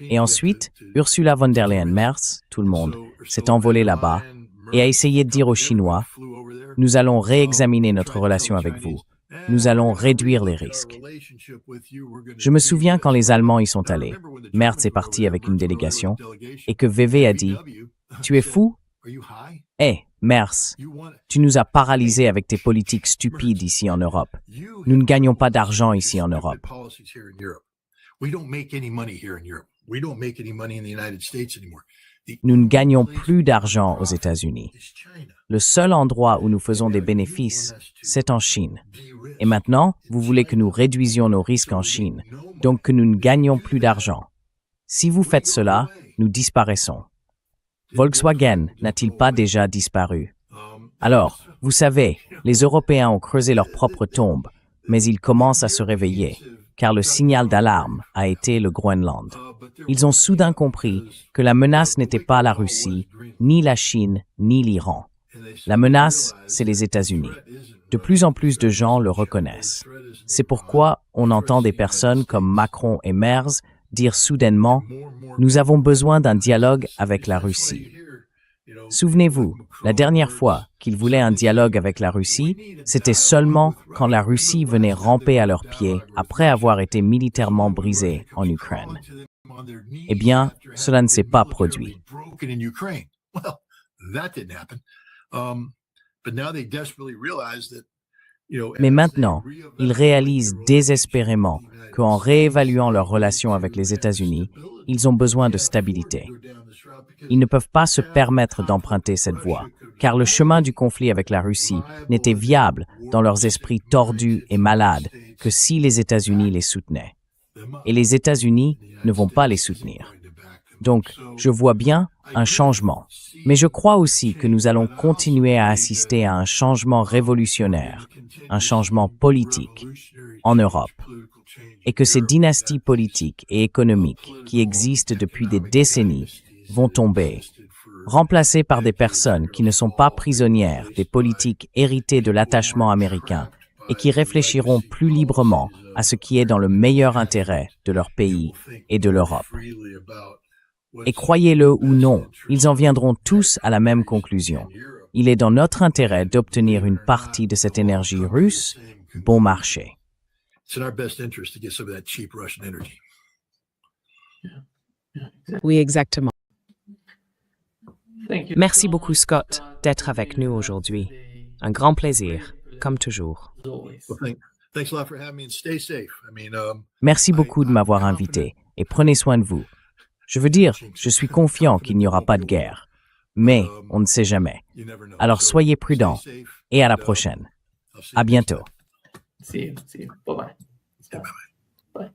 [SPEAKER 2] Et ensuite, Ursula von der Leyen-Merz, tout le monde, s'est envolé là-bas et a essayé de dire aux Chinois, nous allons réexaminer notre relation avec vous. Nous allons réduire les risques. Je me souviens quand les Allemands y sont allés, Merz est parti avec une délégation, et que VV a dit « Tu es fou? Hé, Merz, tu nous as paralysés avec tes politiques stupides ici en Europe. Nous ne gagnons pas d'argent ici en Europe. » Nous ne gagnons plus d'argent aux États-Unis. Le seul endroit où nous faisons des bénéfices, c'est en Chine. Et maintenant, vous voulez que nous réduisions nos risques en Chine, donc que nous ne gagnions plus d'argent. Si vous faites cela, nous disparaissons. Volkswagen n'a-t-il pas déjà disparu? Alors, vous savez, les Européens ont creusé leur propre tombe, mais ils commencent à se réveiller, car le signal d'alarme a été le Groenland. Ils ont soudain compris que la menace n'était pas la Russie, ni la Chine, ni l'Iran. La menace, c'est les États-Unis. De plus en plus de gens le reconnaissent. C'est pourquoi on entend des personnes comme Macron et Merz dire soudainement « Nous avons besoin d'un dialogue avec la Russie ». Souvenez-vous, la dernière fois qu'ils voulaient un dialogue avec la Russie, c'était seulement quand la Russie venait ramper à leurs pieds après avoir été militairement brisée en Ukraine. Eh bien, cela ne s'est pas produit. Mais maintenant, ils réalisent désespérément qu'en réévaluant leur relation avec les États-Unis, ils ont besoin de stabilité. Ils ne peuvent pas se permettre d'emprunter cette voie, car le chemin du conflit avec la Russie n'était viable dans leurs esprits tordus et malades que si les États-Unis les soutenaient. Et les États-Unis ne vont pas les soutenir. Donc, je vois bien un changement. Mais je crois aussi que nous allons continuer à assister à un changement révolutionnaire, un changement politique en Europe. Et que ces dynasties politiques et économiques qui existent depuis des décennies vont tomber, remplacées par des personnes qui ne sont pas prisonnières des politiques héritées de l'attachement américain et qui réfléchiront plus librement à ce qui est dans le meilleur intérêt de leur pays et de l'Europe. Et croyez-le ou non, ils en viendront tous à la même conclusion. Il est dans notre intérêt d'obtenir une partie de cette énergie russe bon marché.
[SPEAKER 1] Oui, exactement. Merci beaucoup, Scott, d'être avec nous aujourd'hui. Un grand plaisir. comme toujours.
[SPEAKER 4] as always.
[SPEAKER 3] Thanks a lot for having me and stay safe.
[SPEAKER 2] Merci beaucoup de m'avoir invité et prenez soin de vous. Je veux dire, je suis confiant qu'il n'y aura pas de guerre, mais on ne sait jamais. Alors soyez prudents et à la prochaine. À bientôt.
[SPEAKER 4] See you. Bye-bye.
[SPEAKER 3] Bye-bye.
[SPEAKER 4] Bye.